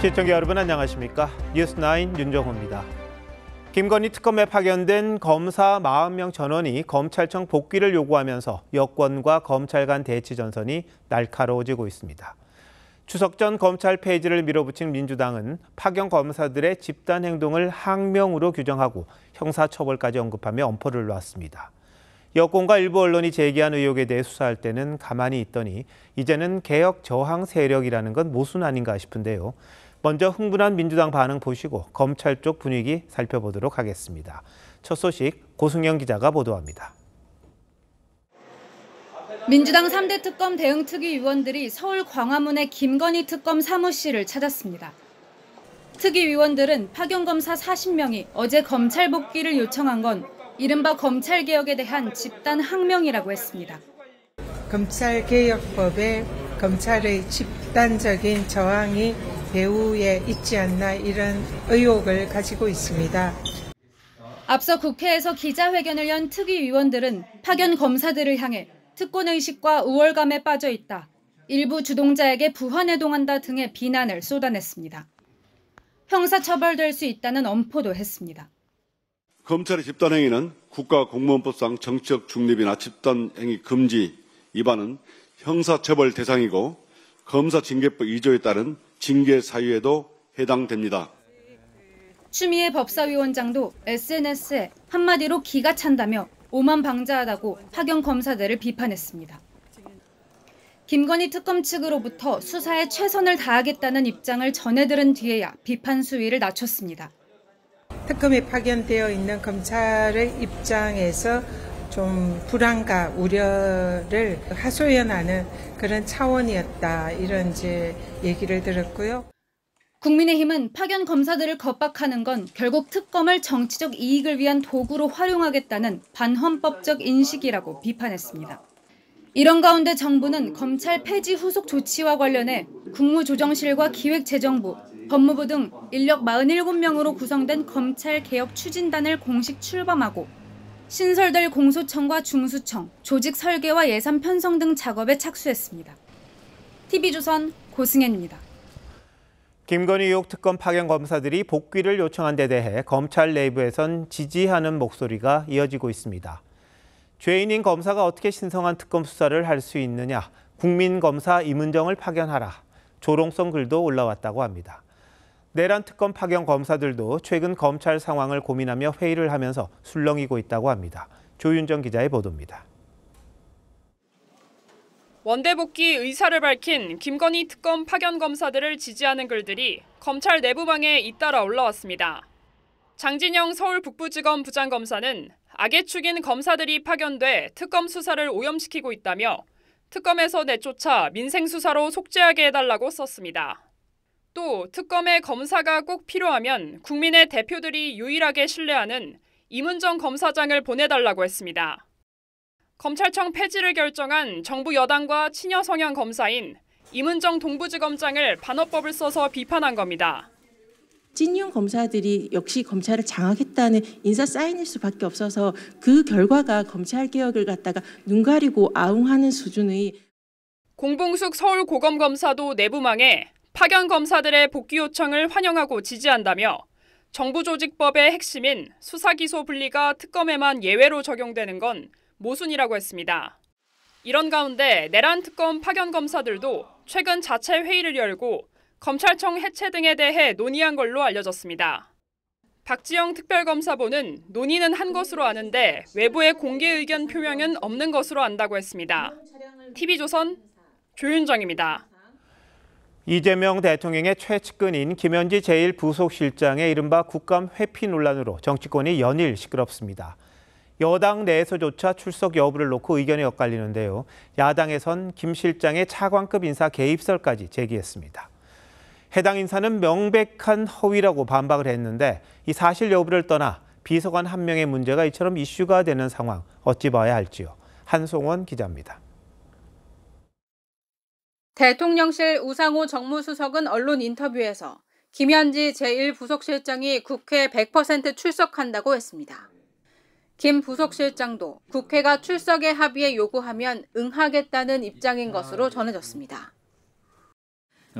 시청자 여러분 안녕하십니까? 뉴스9 윤정호입니다. 김건희 특검에 파견된 검사 40명 전원이 검찰청 복귀를 요구하면서 여권과 검찰 간 대치 전선이 날카로워지고 있습니다. 추석 전 검찰 폐지를 밀어붙인 민주당은 파견 검사들의 집단 행동을 항명으로 규정하고 형사처벌까지 언급하며 엄포를 놓았습니다. 여권과 일부 언론이 제기한 의혹에 대해 수사할 때는 가만히 있더니 이제는 개혁 저항 세력이라는 건 모순 아닌가 싶은데요. 먼저 흥분한 민주당 반응 보시고 검찰 쪽 분위기 살펴보도록 하겠습니다. 첫 소식 고승영 기자가 보도합니다. 민주당 3대 특검 대응특위위원들이 서울 광화문의 김건희 특검 사무실을 찾았습니다. 특위위원들은 파견검사 40명이 어제 검찰 복귀를 요청한 건 이른바 검찰개혁에 대한 집단 항명이라고 했습니다. 검찰개혁법에 검찰의 집단적인 저항이 배후에 있지 않나 이런 의혹을 가지고 있습니다. 앞서 국회에서 기자회견을 연 특위위원들은 파견 검사들을 향해 특권의식과 우월감에 빠져 있다, 일부 주동자에게 부한해동한다 등의 비난을 쏟아냈습니다. 형사처벌될 수 있다는 엄포도 했습니다. 검찰의 집단행위는 국가공무원법상 정치적 중립이나 집단행위 금지 위반은 형사처벌 대상이고 검사징계법 2조에 따른 징계 사유에도 해당됩니다. 추미애 법사위원장도 SNS에 한마디로 기가 찬다며 오만방자하다고 파견 검사들을 비판했습니다. 김건희 특검 측으로부터 수사에 최선을 다하겠다는 입장을 전해들은 뒤에야 비판 수위를 낮췄습니다. 특검에 파견되어 있는 검찰의 입장에서 좀 불안과 우려를 하소연하는 그런 차원이었다, 이런 얘기를 들었고요. 국민의힘은 파견 검사들을 겁박하는 건 결국 특검을 정치적 이익을 위한 도구로 활용하겠다는 반헌법적 인식이라고 비판했습니다. 이런 가운데 정부는 검찰 폐지 후속 조치와 관련해 국무조정실과 기획재정부, 법무부 등 인력 47명으로 구성된 검찰개혁 추진단을 공식 출범하고 신설될 공소청과 중수청, 조직 설계와 예산 편성 등 작업에 착수했습니다. TV조선 고승현입니다. 김건희 의혹 특검 파견 검사들이 복귀를 요청한 데 대해 검찰 내부에선 지지하는 목소리가 이어지고 있습니다. 죄인인 검사가 어떻게 신성한 특검 수사를 할 수 있느냐, 국민검사 임은정을 파견하라, 조롱성 글도 올라왔다고 합니다. 내란 특검 파견 검사들도 최근 검찰 상황을 고민하며 회의를 하면서 술렁이고 있다고 합니다. 조윤정 기자의 보도입니다. 원대 복귀 의사를 밝힌 김건희 특검 파견 검사들을 지지하는 글들이 검찰 내부방에 잇따라 올라왔습니다. 장진영 서울 북부지검 부장검사는 악의 축인 검사들이 파견돼 특검 수사를 오염시키고 있다며 특검에서 내쫓아 민생 수사로 속죄하게 해달라고 썼습니다. 또 특검에 검사가 꼭 필요하면 국민의 대표들이 유일하게 신뢰하는 임은정 검사장을 보내달라고 했습니다. 검찰청 폐지를 결정한 정부 여당과 친여 성향 검사인 임은정 동부지검장을 반어법을 써서 비판한 겁니다. 찐윤 검사들이 역시 검찰을 장악했다는 인사 사인일 수밖에 없어서 그 결과가 검찰 개혁을 갖다가 눈 가리고 아웅하는 수준의. 공봉숙 서울고검검사도 내부망에 파견 검사들의 복귀 요청을 환영하고 지지한다며 정부조직법의 핵심인 수사기소 분리가 특검에만 예외로 적용되는 건 모순이라고 했습니다. 이런 가운데 내란 특검 파견 검사들도 최근 자체 회의를 열고 검찰청 해체 등에 대해 논의한 걸로 알려졌습니다. 박지영 특별검사보는 논의는 한 것으로 아는데 외부의 공개 의견 표명은 없는 것으로 안다고 했습니다. TV조선 조윤정입니다. 이재명 대통령의 최측근인 김현지 제1부속실장의 이른바 국감 회피 논란으로 정치권이 연일 시끄럽습니다. 여당 내에서조차 출석 여부를 놓고 의견이 엇갈리는데요. 야당에선 김 실장의 차관급 인사 개입설까지 제기했습니다. 해당 인사는 명백한 허위라고 반박을 했는데 이 사실 여부를 떠나 비서관 한 명의 문제가 이처럼 이슈가 되는 상황 어찌 봐야 할지요. 한송원 기자입니다. 대통령실 우상호 정무수석은 언론 인터뷰에서 김현지 제1부속실장이 국회 100% 출석한다고 했습니다. 김 부속실장도 국회가 출석의 합의에 요구하면 응하겠다는 입장인 것으로 전해졌습니다.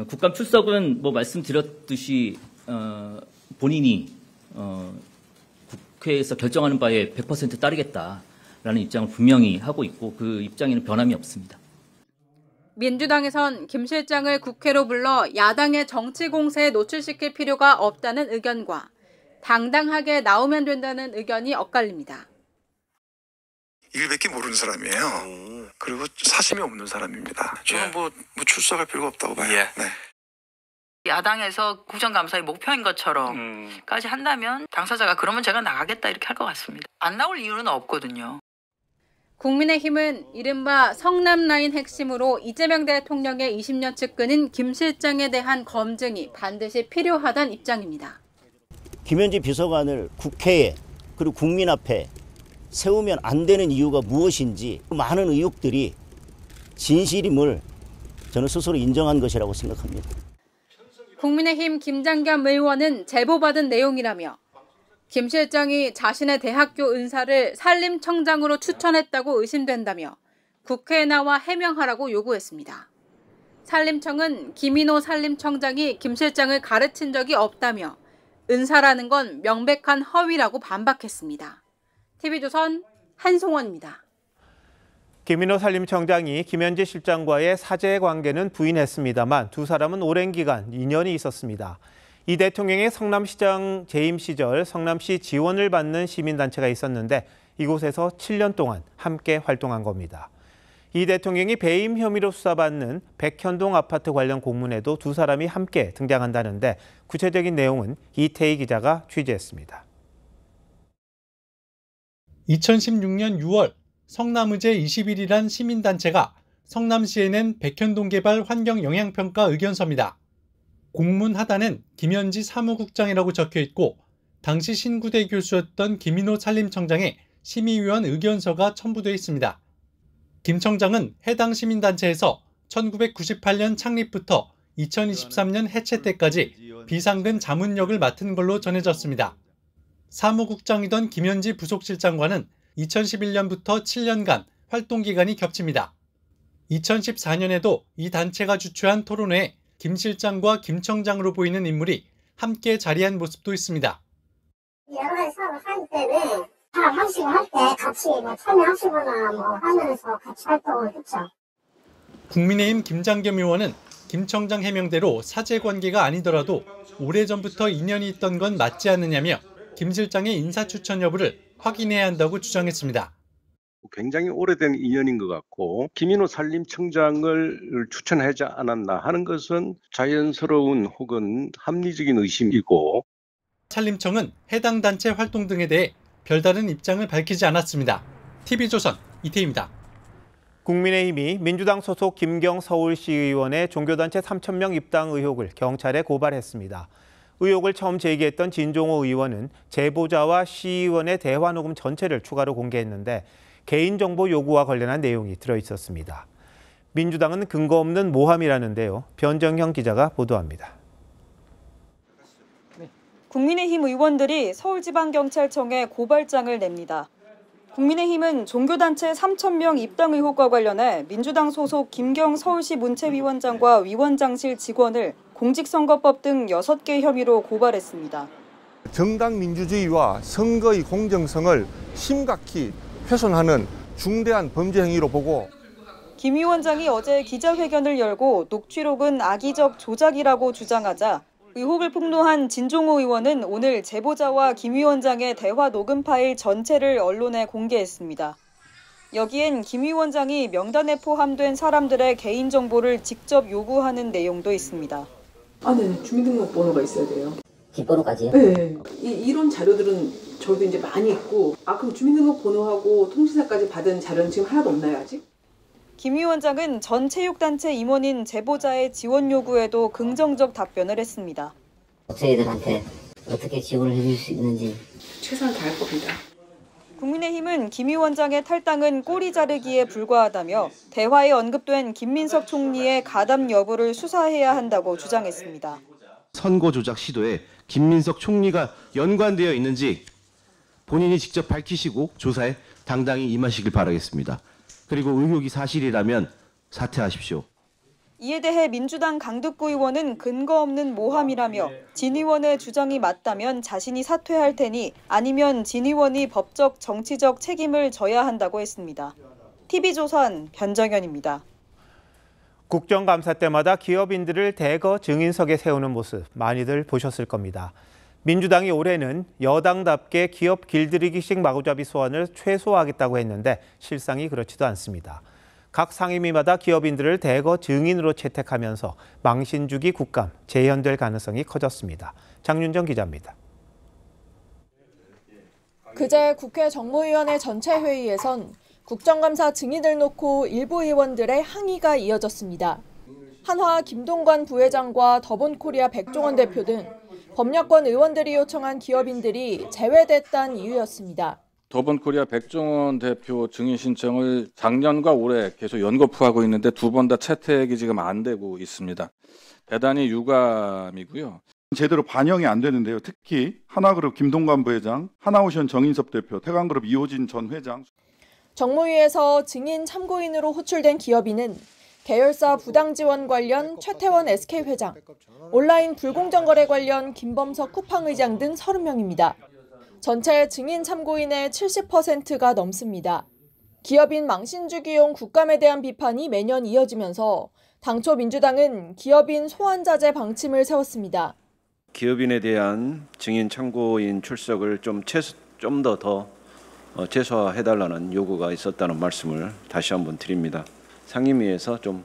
국감 출석은 뭐 말씀드렸듯이 본인이 국회에서 결정하는 바에 100% 따르겠다라는 입장을 분명히 하고 있고 그 입장에는 변함이 없습니다. 민주당에선 김 실장을 국회로 불러 야당의 정치 공세에 노출시킬 필요가 없다는 의견과 당당하게 나오면 된다는 의견이 엇갈립니다. 일밖에 모르는 사람이에요. 그리고 사심이 없는 사람입니다. 저는 뭐 출석할 필요가 없다고 봐요. 네. 야당에서 국정감사의 목표인 것처럼까지 한다면 당사자가 그러면 제가 나가겠다 이렇게 할 것 같습니다. 안 나올 이유는 없거든요. 국민의힘은 이른바 성남 라인 핵심으로 이재명 대통령의 20년 측근인 김 실장에 대한 검증이 반드시 필요하다는 입장입니다. 김현지 비서관을 국회에 그리고 국민 앞에 세우면 안 되는 이유가 무엇인지 많은 의혹들이 진실임을 저는 스스로 인정한 것이라고 생각합니다. 국민의힘 김장겸 의원은 제보받은 내용이라며 김 실장이 자신의 대학교 은사를 산림청장으로 추천했다고 의심된다며 국회에 나와 해명하라고 요구했습니다. 산림청은 김인호 산림청장이 김 실장을 가르친 적이 없다며 은사라는 건 명백한 허위라고 반박했습니다. TV조선 한송원입니다. 김인호 산림청장이 김현지 실장과의 사제 관계는 부인했습니다만 두 사람은 오랜 기간 인연이 있었습니다. 이 대통령의 성남시장 재임 시절 성남시 지원을 받는 시민단체가 있었는데 이곳에서 7년 동안 함께 활동한 겁니다. 이 대통령이 배임 혐의로 수사받는 백현동 아파트 관련 공문에도 두 사람이 함께 등장한다는데 구체적인 내용은 이태희 기자가 취재했습니다. 2016년 6월 성남의제 21이란 시민단체가 성남시에 낸 백현동 개발 환경 영향평가 의견서입니다. 공문 하단엔 김현지 사무국장이라고 적혀있고 당시 신구대 교수였던 김인호 산림청장의 심의위원 의견서가 첨부되어 있습니다. 김 청장은 해당 시민단체에서 1998년 창립부터 2023년 해체 때까지 비상근 자문역을 맡은 걸로 전해졌습니다. 사무국장이던 김현지 부속실장과는 2011년부터 7년간 활동기간이 겹칩니다. 2014년에도 이 단체가 주최한 토론회에 김 실장과 김 청장으로 보이는 인물이 함께 자리한 모습도 있습니다. 여러 가지 사업을 할 때는 사업 하시고 할 때 같이 참여하시거나 하면서 같이 활동을 했죠. 국민의힘 김장겸 의원은 김 청장 해명대로 사제관계가 아니더라도 오래전부터 인연이 있던 건 맞지 않느냐며 김 실장의 인사추천 여부를 확인해야 한다고 주장했습니다. 굉장히 오래된 인연인 것 같고 김인호 산림청장을 추천하지 않았나 하는 것은 자연스러운 혹은 합리적인 의심이고 산림청은 해당 단체 활동 등에 대해 별다른 입장을 밝히지 않았습니다. TV조선 이태희입니다. 국민의힘이 민주당 소속 김경 서울시의원의 종교단체 3,000명 입당 의혹을 경찰에 고발했습니다. 의혹을 처음 제기했던 진종호 의원은 제보자와 시의원의 대화 녹음 전체를 추가로 공개했는데 개인정보 요구와 관련한 내용이 들어있었습니다. 민주당은 근거 없는 모함이라는데요. 변정형 기자가 보도합니다. 국민의힘 의원들이 서울지방경찰청에 고발장을 냅니다. 국민의힘은 종교단체 3,000명 입당 의혹과 관련해 민주당 소속 김경 서울시 문체위원장과 위원장실 직원을 공직선거법 등 6개 혐의로 고발했습니다. 정당 민주주의와 선거의 공정성을 심각히 훼손하는 중대한 범죄 행위로 보고 김 위원장이 어제 기자회견을 열고 녹취록은 악의적 조작이라고 주장하자 의혹을 폭로한 진종호 의원은 오늘 제보자와 김 위원장의 대화 녹음 파일 전체를 언론에 공개했습니다. 여기엔 김 위원장이 명단에 포함된 사람들의 개인정보를 직접 요구하는 내용도 있습니다. 네. 주민등록번호가 있어야 돼요. 뒷번호까지요? 네. 이런 자료들은 저도 이제 많이 있고 그럼 주민등록번호하고 통신사까지 받은 자료는 지금 하나도 없나요, 아직? 김 위원장은 전 체육단체 임원인 제보자의 지원 요구에도 긍정적 답변을 했습니다. 저희들한테 어떻게 지원을 해줄 수 있는지 최선을 다할 겁니다. 국민의힘은 김 위원장의 탈당은 꼬리 자르기에 불과하다며 대화에 언급된 김민석 총리의 가담 여부를 수사해야 한다고 주장했습니다. 선거 조작 시도에 김민석 총리가 연관되어 있는지 본인이 직접 밝히시고 조사에 당당히 임하시길 바라겠습니다. 그리고 의혹이 사실이라면 사퇴하십시오. 이에 대해 민주당 강득구 의원은 근거 없는 모함이라며 진 의원의 주장이 맞다면 자신이 사퇴할 테니 아니면 진 의원이 법적 정치적 책임을 져야 한다고 했습니다. TV조선 변정현입니다. 국정감사 때마다 기업인들을 대거 증인석에 세우는 모습 많이들 보셨을 겁니다. 민주당이 올해는 여당답게 기업 길들이기식 마구잡이 소환을 최소화하겠다고 했는데 실상이 그렇지도 않습니다. 각 상임위마다 기업인들을 대거 증인으로 채택하면서 망신주기 국감 재현될 가능성이 커졌습니다. 장윤정 기자입니다. 그제 국회 정무위원회 전체 회의에선 국정감사 증인을 놓고 일부 의원들의 항의가 이어졌습니다. 한화 김동관 부회장과 더본코리아 백종원 대표 등 법여권 의원들이 요청한 기업인들이 제외됐다는 이유였습니다. 더본코리아 백종원 대표 증인 신청을 작년과 올해 계속 연거푸하고 있는데 두 번 다 채택이 지금 안 되고 있습니다. 대단히 유감이고요. 제대로 반영이 안 되는데요. 특히 하나그룹 김동관 부회장, 하나오션 정인섭 대표, 태광그룹 이호진 전 회장. 정무위에서 증인 참고인으로 호출된 기업인은 계열사 부당 지원 관련 최태원 SK 회장, 온라인 불공정 거래 관련 김범석 쿠팡 의장 등 30명입니다. 전체 증인 참고인의 70%가 넘습니다. 기업인 망신주기용 국감에 대한 비판이 매년 이어지면서 당초 민주당은 기업인 소환 자제 방침을 세웠습니다. 기업인에 대한 증인 참고인 출석을 좀 더 최소화해달라는 요구가 있었다는 말씀을 다시 한번 드립니다. 상임위에서 좀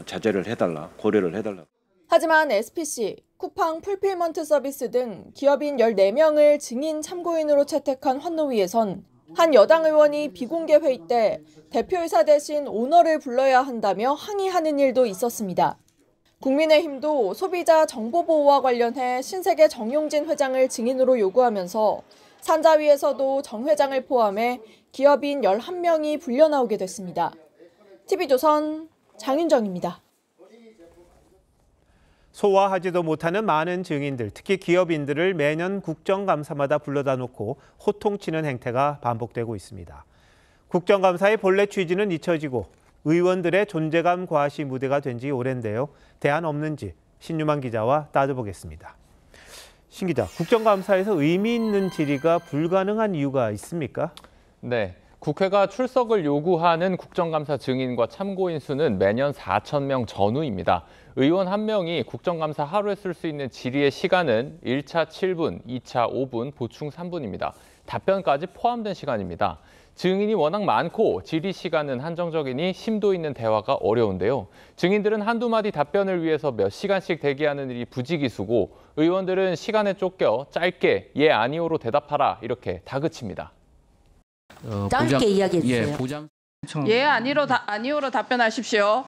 자제를 해달라, 고려를 해달라. 하지만 SPC, 쿠팡 풀필먼트 서비스 등 기업인 14명을 증인 참고인으로 채택한 환노위에선 한 여당 의원이 비공개 회의 때 대표이사 대신 오너를 불러야 한다며 항의하는 일도 있었습니다. 국민의힘도 소비자 정보보호와 관련해 신세계 정용진 회장을 증인으로 요구하면서 산자위에서도 정 회장을 포함해 기업인 11명이 불려나오게 됐습니다. TV조선 장윤정입니다. 소화하지도 못하는 많은 증인들, 특히 기업인들을 매년 국정감사마다 불러다 놓고 호통치는 행태가 반복되고 있습니다. 국정감사의 본래 취지는 잊혀지고 의원들의 존재감 과시 무대가 된 지 오랜데요. 대안 없는지 신유만 기자와 따져보겠습니다. 신 기자, 국정감사에서 의미 있는 질의가 불가능한 이유가 있습니까? 네. 국회가 출석을 요구하는 국정감사 증인과 참고인 수는 매년 4,000명 전후입니다. 의원 1명이 국정감사 하루에 쓸 수 있는 질의의 시간은 1차 7분, 2차 5분, 보충 3분입니다. 답변까지 포함된 시간입니다. 증인이 워낙 많고 질의 시간은 한정적이니 심도 있는 대화가 어려운데요. 증인들은 한두 마디 답변을 위해서 몇 시간씩 대기하는 일이 부지기수고 의원들은 시간에 쫓겨 짧게 예, 아니오로 대답하라 이렇게 다그칩니다. 짧게 이야기해 주세요. 예, 아니오로 답변하십시오.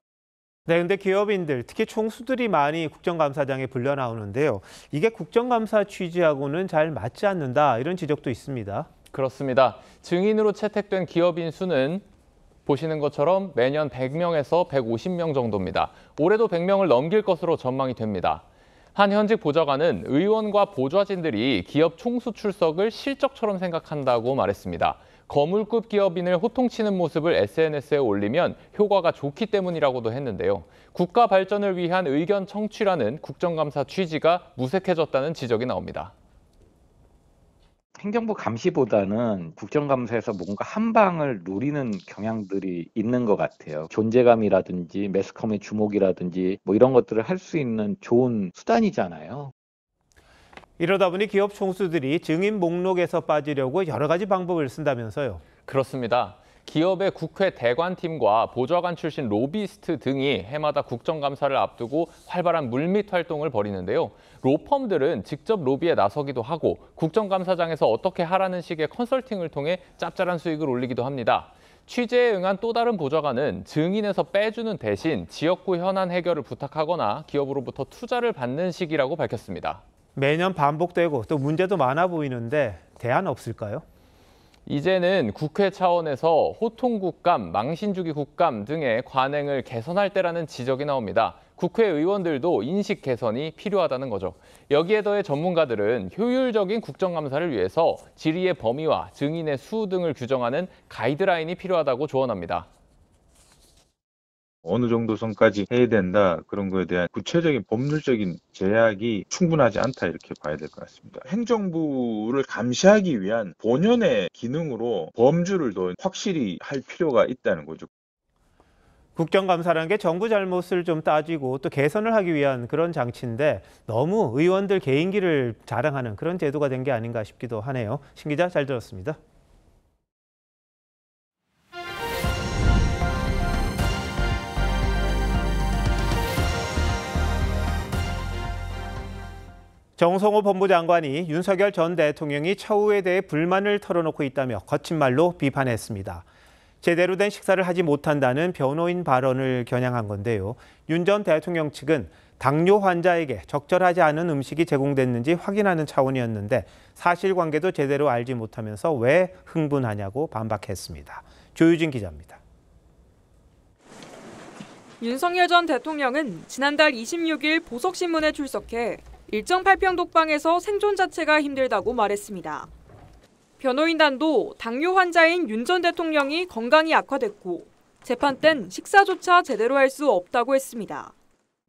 네, 근데 기업인들, 특히 총수들이 많이 국정감사장에 불려 나오는데요. 이게 국정감사 취지하고는 잘 맞지 않는다, 이런 지적도 있습니다. 그렇습니다. 증인으로 채택된 기업인 수는 보시는 것처럼 매년 100명에서 150명 정도입니다. 올해도 100명을 넘길 것으로 전망이 됩니다. 한 현직 보좌관은 의원과 보좌진들이 기업 총수 출석을 실적처럼 생각한다고 말했습니다. 거물급 기업인을 호통치는 모습을 SNS에 올리면 효과가 좋기 때문이라고도 했는데요. 국가 발전을 위한 의견 청취라는 국정감사 취지가 무색해졌다는 지적이 나옵니다. 행정부 감시보다는 국정감사에서 뭔가 한 방을 노리는 경향들이 있는 것 같아요. 존재감이라든지 매스컴의 주목이라든지 뭐 이런 것들을 할 수 있는 좋은 수단이잖아요. 이러다 보니 기업 총수들이 증인 목록에서 빠지려고 여러 가지 방법을 쓴다면서요. 그렇습니다. 기업의 국회 대관팀과 보좌관 출신 로비스트 등이 해마다 국정감사를 앞두고 활발한 물밑 활동을 벌이는데요. 로펌들은 직접 로비에 나서기도 하고 국정감사장에서 어떻게 하라는 식의 컨설팅을 통해 짭짤한 수익을 올리기도 합니다. 취재에 응한 또 다른 보좌관은 증인에서 빼주는 대신 지역구 현안 해결을 부탁하거나 기업으로부터 투자를 받는 식이라고 밝혔습니다. 매년 반복되고 또 문제도 많아 보이는데 대안 없을까요? 이제는 국회 차원에서 호통국감, 망신주기 국감 등의 관행을 개선할 때라는 지적이 나옵니다. 국회의원들도 인식 개선이 필요하다는 거죠. 여기에 더해 전문가들은 효율적인 국정감사를 위해서 질의의 범위와 증인의 수 등을 규정하는 가이드라인이 필요하다고 조언합니다. 어느 정도 선까지 해야 된다 그런 거에 대한 구체적인 법률적인 제약이 충분하지 않다 이렇게 봐야 될 것 같습니다. 행정부를 감시하기 위한 본연의 기능으로 범주를 더 확실히 할 필요가 있다는 거죠. 국정감사라는 게 정부 잘못을 좀 따지고 또 개선을 하기 위한 그런 장치인데 너무 의원들 개인기를 자랑하는 그런 제도가 된 게 아닌가 싶기도 하네요. 신 기자 잘 들었습니다. 정성호 법무장관이 윤석열 전 대통령이 처우에 대해 불만을 털어놓고 있다며 거친 말로 비판했습니다. 제대로 된 식사를 하지 못한다는 변호인 발언을 겨냥한 건데요. 윤 전 대통령 측은 당뇨 환자에게 적절하지 않은 음식이 제공됐는지 확인하는 차원이었는데 사실관계도 제대로 알지 못하면서 왜 흥분하냐고 반박했습니다. 조유진 기자입니다. 윤석열 전 대통령은 지난달 26일 보석신문에 출석해 일정 팔평 독방에서 생존 자체가 힘들다고 말했습니다. 변호인단도 당뇨 환자인 윤 전 대통령이 건강이 악화됐고 재판 땐 식사조차 제대로 할 수 없다고 했습니다.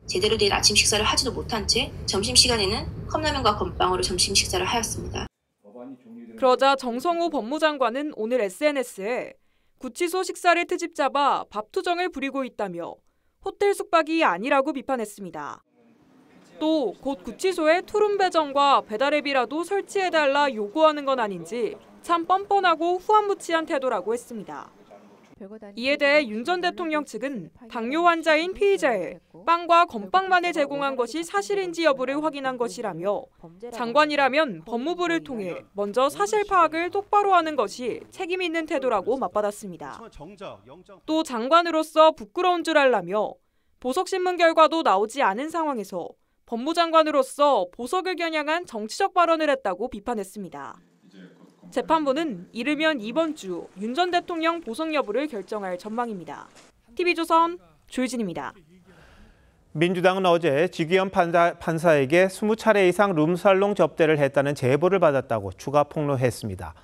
제대로 된 아침 식사를 하지도 못한 채 점심시간에는 컵라면과 건빵으로 점심 식사를 하였습니다. 그러자 정성호 법무장관은 오늘 SNS에 구치소 식사를 트집 잡아 밥투정을 부리고 있다며 호텔 숙박이 아니라고 비판했습니다. 또 곧 구치소에 투룸 배정과 배달앱이라도 설치해달라 요구하는 건 아닌지 참 뻔뻔하고 후안무치한 태도라고 했습니다. 이에 대해 윤 전 대통령 측은 당뇨 환자인 피의자에 빵과 건빵만을 제공한 것이 사실인지 여부를 확인한 것이라며 장관이라면 법무부를 통해 먼저 사실 파악을 똑바로 하는 것이 책임 있는 태도라고 맞받았습니다. 또 장관으로서 부끄러운 줄 알라며 보석신문 결과도 나오지 않은 상황에서 법무장관으로서 보석을 겨냥한 정치적 발언을 했다고 비판했습니다. 재판부는 이르면 이번 주 윤 전 대통령 보석 여부를 결정할 전망입니다. TV조선 조유진입니다. 민주당은 어제 지기현 판사에게 20차례 이상 룸살롱 접대를 했다는 제보를 받았다고 추가 폭로했습니다.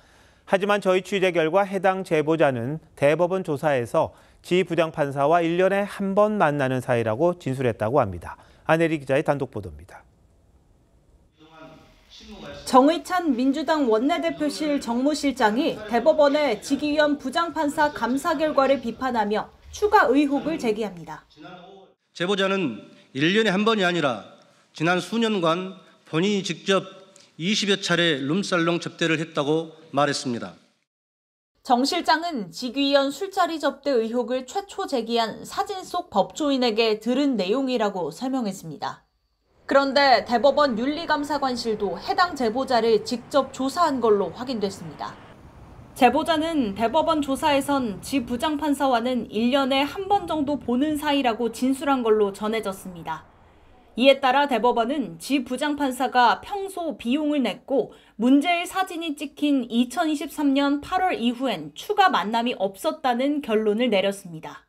하지만 저희 취재 결과 해당 제보자는 대법원 조사에서 지 부장판사와 1년에 한 번 만나는 사이라고 진술했다고 합니다. 안혜리 기자의 단독 보도입니다. 정의찬 민주당 원내대표실 정무실장이 대법원의 지기현 부장판사 감사 결과를 비판하며 추가 의혹을 제기합니다. 제보자는 1년에 한 번이 아니라 지난 수년간 본인이 직접 20여 차례 룸살롱 접대를 했다고 말했습니다. 정 실장은 지기현 술자리 접대 의혹을 최초 제기한 사진 속 법조인에게 들은 내용이라고 설명했습니다. 그런데 대법원 윤리감사관실도 해당 제보자를 직접 조사한 걸로 확인됐습니다. 제보자는 대법원 조사에선 지 부장판사와는 1년에 한 번 정도 보는 사이라고 진술한 걸로 전해졌습니다. 이에 따라 대법원은 지 부장판사가 평소 비용을 냈고 문제의 사진이 찍힌 2023년 8월 이후엔 추가 만남이 없었다는 결론을 내렸습니다.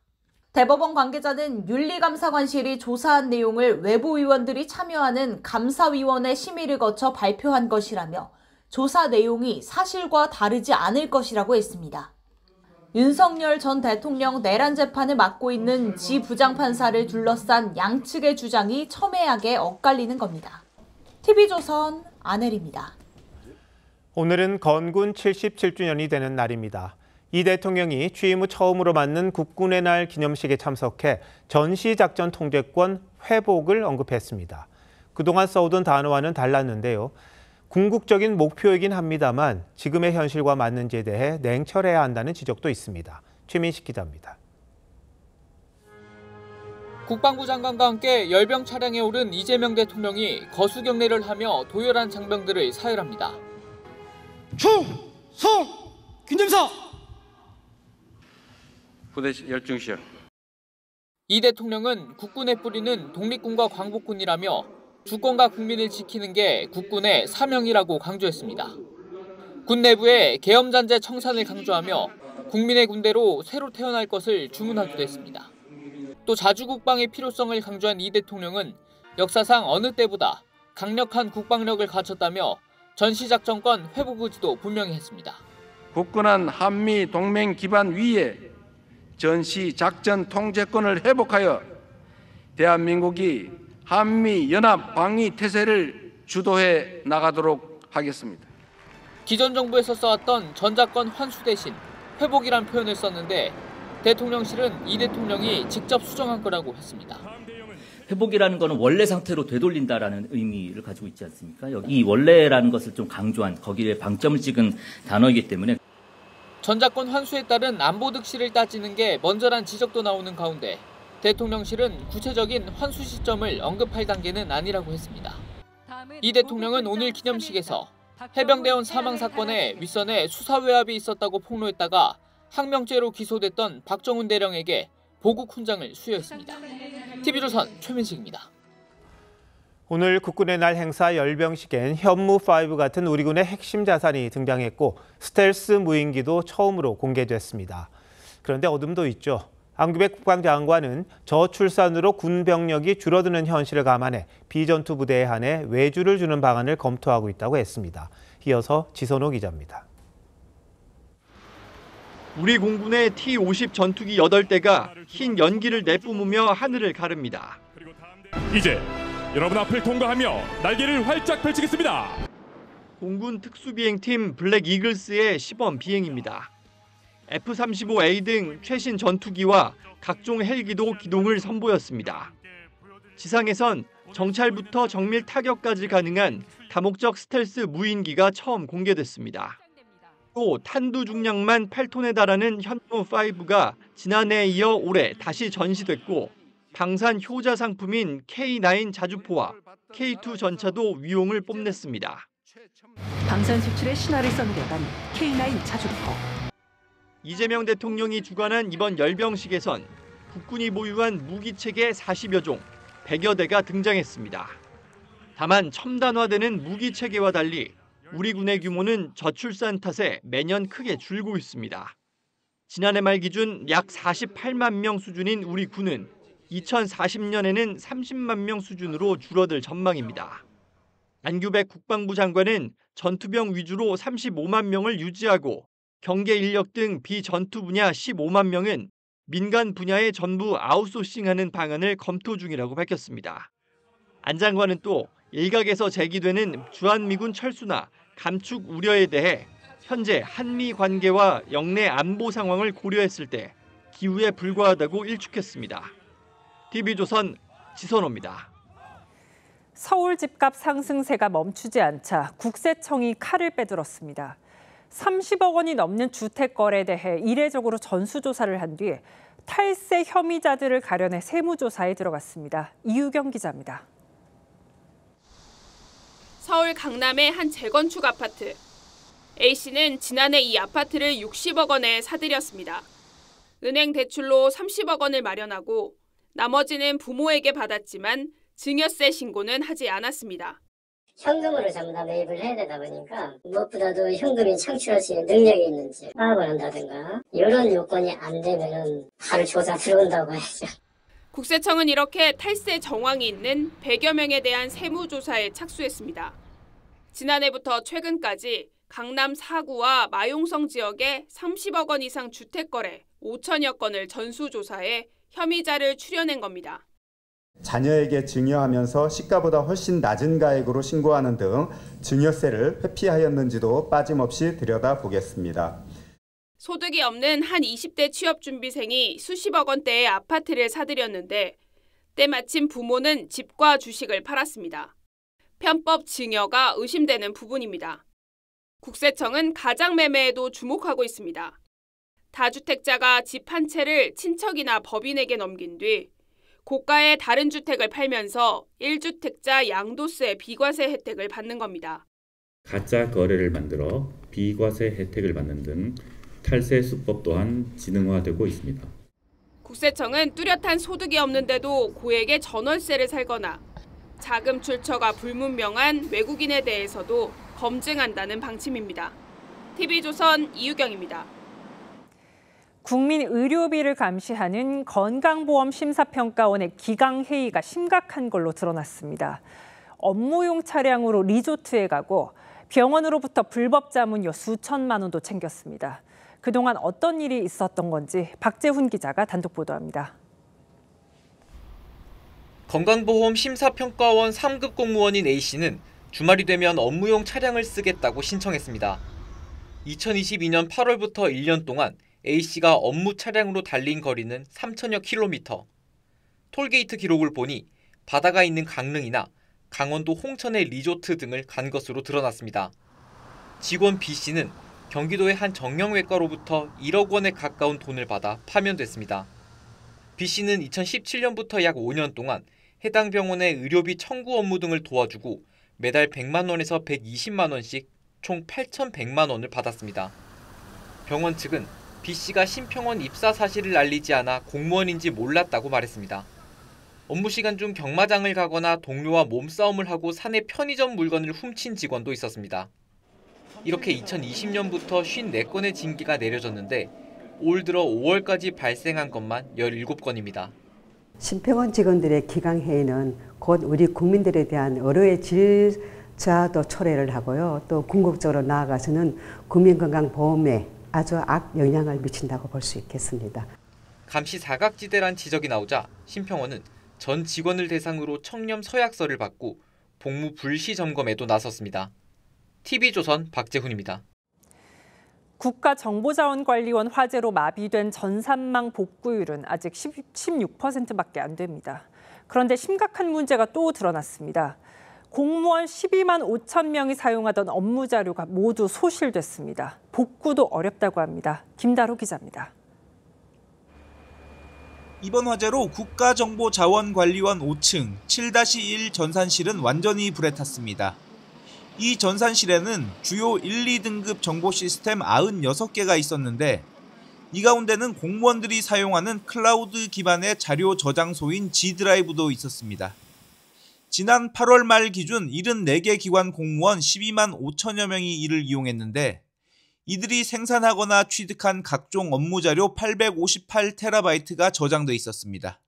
대법원 관계자는 윤리감사관실이 조사한 내용을 외부 의원들이 참여하는 감사위원회 심의를 거쳐 발표한 것이라며 조사 내용이 사실과 다르지 않을 것이라고 했습니다. 윤석열 전 대통령 내란 재판을 맡고 있는 지 부장판사를 둘러싼 양측의 주장이 첨예하게 엇갈리는 겁니다. TV조선 안혜리입니다. 오늘은 건군 77주년이 되는 날입니다. 이 대통령이 취임 후 처음으로 맞는 국군의 날 기념식에 참석해 전시작전 통제권 회복을 언급했습니다. 그동안 써오던 단어와는 달랐는데요. 궁극적인 목표이긴 합니다만 지금의 현실과 맞는지에 대해 냉철해야 한다는 지적도 있습니다. 최민식 기자입니다. 국방부 장관과 함께 열병 차량에 오른 이재명 대통령이 거수경례를 하며 도열한 장병들을 사열합니다. 충성! 군점사! 부대 열중시요. 이 대통령은 국군에 뿌리는 독립군과 광복군이라며 주권과 국민을 지키는 게 국군의 사명이라고 강조했습니다. 군 내부의 계엄잔재 청산을 강조하며 국민의 군대로 새로 태어날 것을 주문하기도 했습니다. 또 자주국방의 필요성을 강조한 이 대통령은 역사상 어느 때보다 강력한 국방력을 갖췄다며 전시작전권 회복 의지도 분명히 했습니다. 국군은 한미 동맹 기반 위에 전시 작전 통제권을 회복하여 대한민국이 한미 연합 방위 태세를 주도해 나가도록 하겠습니다. 기존 정부에서 써왔던 전작권 환수 대신 회복이란 표현을 썼는데 대통령실은 이 대통령이 직접 수정한 거라고 했습니다. 회복이라는 것은 원래 상태로 되돌린다라는 의미를 가지고 있지 않습니까? 이 원래라는 것을 좀 강조한, 거기에 방점을 찍은 단어이기 때문에 전작권 환수에 따른 안보 득실을 따지는 게 먼저란 지적도 나오는 가운데 대통령실은 구체적인 환수 시점을 언급할 단계는 아니라고 했습니다. 이 대통령은 오늘 기념식에서 해병대원 사망 사건에 윗선에 수사 외압이 있었다고 폭로했다가 항명죄로 기소됐던 박정훈 대령에게 보국 훈장을 수여했습니다. TV조선 최민식입니다. 오늘 국군의 날 행사 열병식엔 현무5 같은 우리 군의 핵심 자산이 등장했고 스텔스 무인기도 처음으로 공개됐습니다. 그런데 어둠도 있죠. 안규백 국방장관은 저출산으로 군 병력이 줄어드는 현실을 감안해 비전투 부대에 한해 외주를 주는 방안을 검토하고 있다고 했습니다. 이어서 지선호 기자입니다. 우리 공군의 T-50 전투기 8대가 흰 연기를 내뿜으며 하늘을 가릅니다. 이제 여러분 앞을 통과하며 날개를 활짝 펼치겠습니다. 공군 특수비행팀 블랙 이글스의 시범 비행입니다. F-35A 등 최신 전투기와 각종 헬기도 기동을 선보였습니다. 지상에선 정찰부터 정밀 타격까지 가능한 다목적 스텔스 무인기가 처음 공개됐습니다. 또 탄두 중량만 8톤에 달하는 현무5가 지난해에 이어 올해 다시 전시됐고 방산 효자 상품인 K9 자주포와 K2 전차도 위용을 뽐냈습니다. 방산 수출의 신화를 써내려간 K9 자주포. 이재명 대통령이 주관한 이번 열병식에선 국군이 보유한 무기체계 40여 종, 100여 대가 등장했습니다. 다만 첨단화되는 무기체계와 달리 우리 군의 규모는 저출산 탓에 매년 크게 줄고 있습니다. 지난해 말 기준 약 48만 명 수준인 우리 군은 2040년에는 30만 명 수준으로 줄어들 전망입니다. 안규백 국방부 장관은 전투병 위주로 35만 명을 유지하고 경계 인력 등 비전투 분야 15만 명은 민간 분야에 전부 아웃소싱하는 방안을 검토 중이라고 밝혔습니다. 안 장관은 또 일각에서 제기되는 주한미군 철수나 감축 우려에 대해 현재 한미 관계와 영내 안보 상황을 고려했을 때 기우에 불과하다고 일축했습니다. TV조선 지선호입니다. 서울 집값 상승세가 멈추지 않자 국세청이 칼을 빼들었습니다. 30억 원이 넘는 주택 거래에 대해 이례적으로 전수조사를 한 뒤 탈세 혐의자들을 가려내 세무조사에 들어갔습니다. 이유경 기자입니다. 서울 강남의 한 재건축 아파트. A씨는 지난해 이 아파트를 60억 원에 사들였습니다. 은행 대출로 30억 원을 마련하고 나머지는 부모에게 받았지만 증여세 신고는 하지 않았습니다. 현금으로 전부 다 매입을 해야 되다 보니까 무엇보다도 현금이 창출할 수 있는 능력이 있는지 파악을 한다든가 이런 요건이 안 되면은 바로 조사 들어온다고 하죠. 국세청은 이렇게 탈세 정황이 있는 100여 명에 대한 세무조사에 착수했습니다. 지난해부터 최근까지 강남 4구와 마용성 지역에 30억 원 이상 주택 거래 5천여 건을 전수조사해 혐의자를 추려낸 겁니다. 자녀에게 증여하면서 시가보다 훨씬 낮은 가액으로 신고하는 등 증여세를 회피하였는지도 빠짐없이 들여다보겠습니다. 소득이 없는 한 20대 취업준비생이 수십억 원대의 아파트를 사들였는데 때마침 부모는 집과 주식을 팔았습니다. 편법 증여가 의심되는 부분입니다. 국세청은 가장매매에도 주목하고 있습니다. 다주택자가 집 한 채를 친척이나 법인에게 넘긴 뒤 고가의 다른 주택을 팔면서 1주택자 양도세 비과세 혜택을 받는 겁니다. 가짜 거래를 만들어 비과세 혜택을 받는 등 탈세 수법 또한 지능화되고 있습니다. 국세청은 뚜렷한 소득이 없는데도 고액의 전월세를 살거나 자금 출처가 불분명한 외국인에 대해서도 검증한다는 방침입니다. TV조선 이유경입니다. 국민의료비를 감시하는 건강보험심사평가원의 기강회의가 심각한 걸로 드러났습니다. 업무용 차량으로 리조트에 가고 병원으로부터 불법 자문료 수천만 원도 챙겼습니다. 그동안 어떤 일이 있었던 건지 박재훈 기자가 단독 보도합니다. 건강보험 심사평가원 3급 공무원인 A씨는 주말이 되면 업무용 차량을 쓰겠다고 신청했습니다. 2022년 8월부터 1년 동안 A씨가 업무 차량으로 달린 거리는 3천여 킬로미터. 톨게이트 기록을 보니 바다가 있는 강릉이나 강원도 홍천의 리조트 등을 간 것으로 드러났습니다. 직원 B씨는 경기도의 한 정형외과로부터 1억 원에 가까운 돈을 받아 파면됐습니다. B씨는 2017년부터 약 5년 동안 해당 병원의 의료비 청구 업무 등을 도와주고 매달 100만 원에서 120만 원씩 총 8,100만 원을 받았습니다. 병원 측은 B씨가 심평원 입사 사실을 알리지 않아 공무원인지 몰랐다고 말했습니다. 업무 시간 중 경마장을 가거나 동료와 몸싸움을 하고 사내 편의점 물건을 훔친 직원도 있었습니다. 이렇게 2020년부터 54건의 징계가 내려졌는데 올 들어 5월까지 발생한 것만 17건입니다. 심평원 직원들의 기강회의는 곧 우리 국민들에 대한 의료의 질서도 초래를 하고요. 또 궁극적으로 나아가서는 국민건강보험에 아주 악영향을 미친다고 볼 수 있겠습니다. 감시 사각지대란 지적이 나오자 심평원은 전 직원을 대상으로 청렴 서약서를 받고 복무 불시 점검에도 나섰습니다. TV조선 박재훈입니다. 국가정보자원관리원 화재로 마비된 전산망 복구율은 아직 16%밖에 안 됩니다. 그런데 심각한 문제가 또 드러났습니다. 공무원 12만 5천 명이 사용하던 업무 자료가 모두 소실됐습니다. 복구도 어렵다고 합니다. 김다로 기자입니다. 이번 화재로 국가정보자원관리원 5층 7-1 전산실은 완전히 불에 탔습니다. 이 전산실에는 주요 1, 2등급 정보 시스템 96개가 있었는데 이 가운데는 공무원들이 사용하는 클라우드 기반의 자료 저장소인 G드라이브도 있었습니다. 지난 8월 말 기준 74개 기관 공무원 12만 5천여 명이 이를 이용했는데 이들이 생산하거나 취득한 각종 업무 자료 858TB가 저장돼 있었습니다.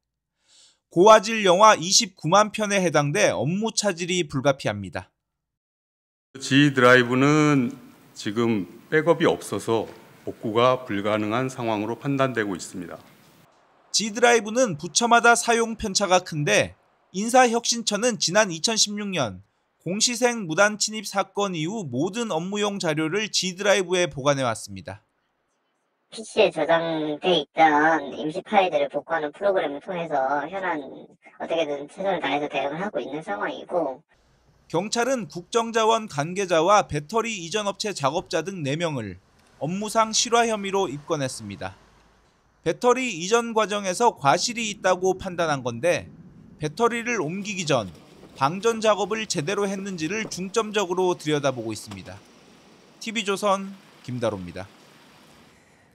고화질 영화 29만 편에 해당돼 업무 차질이 불가피합니다. G드라이브는 지금 백업이 없어서 복구가 불가능한 상황으로 판단되고 있습니다. G드라이브는 부처마다 사용 편차가 큰데 인사혁신처는 지난 2016년 공시생 무단 침입 사건 이후 모든 업무용 자료를 G드라이브에 보관해왔습니다. PC에 저장돼 있던 임시 파일들을 복구하는 프로그램을 통해서 현안 어떻게든 최선을 다해서 대응을 하고 있는 상황이고, 경찰은 국정자원 관계자와 배터리 이전 업체 작업자 등 4명을 업무상 실화 혐의로 입건했습니다. 배터리 이전 과정에서 과실이 있다고 판단한 건데 배터리를 옮기기 전 방전 작업을 제대로 했는지를 중점적으로 들여다보고 있습니다. TV조선 김다로입니다.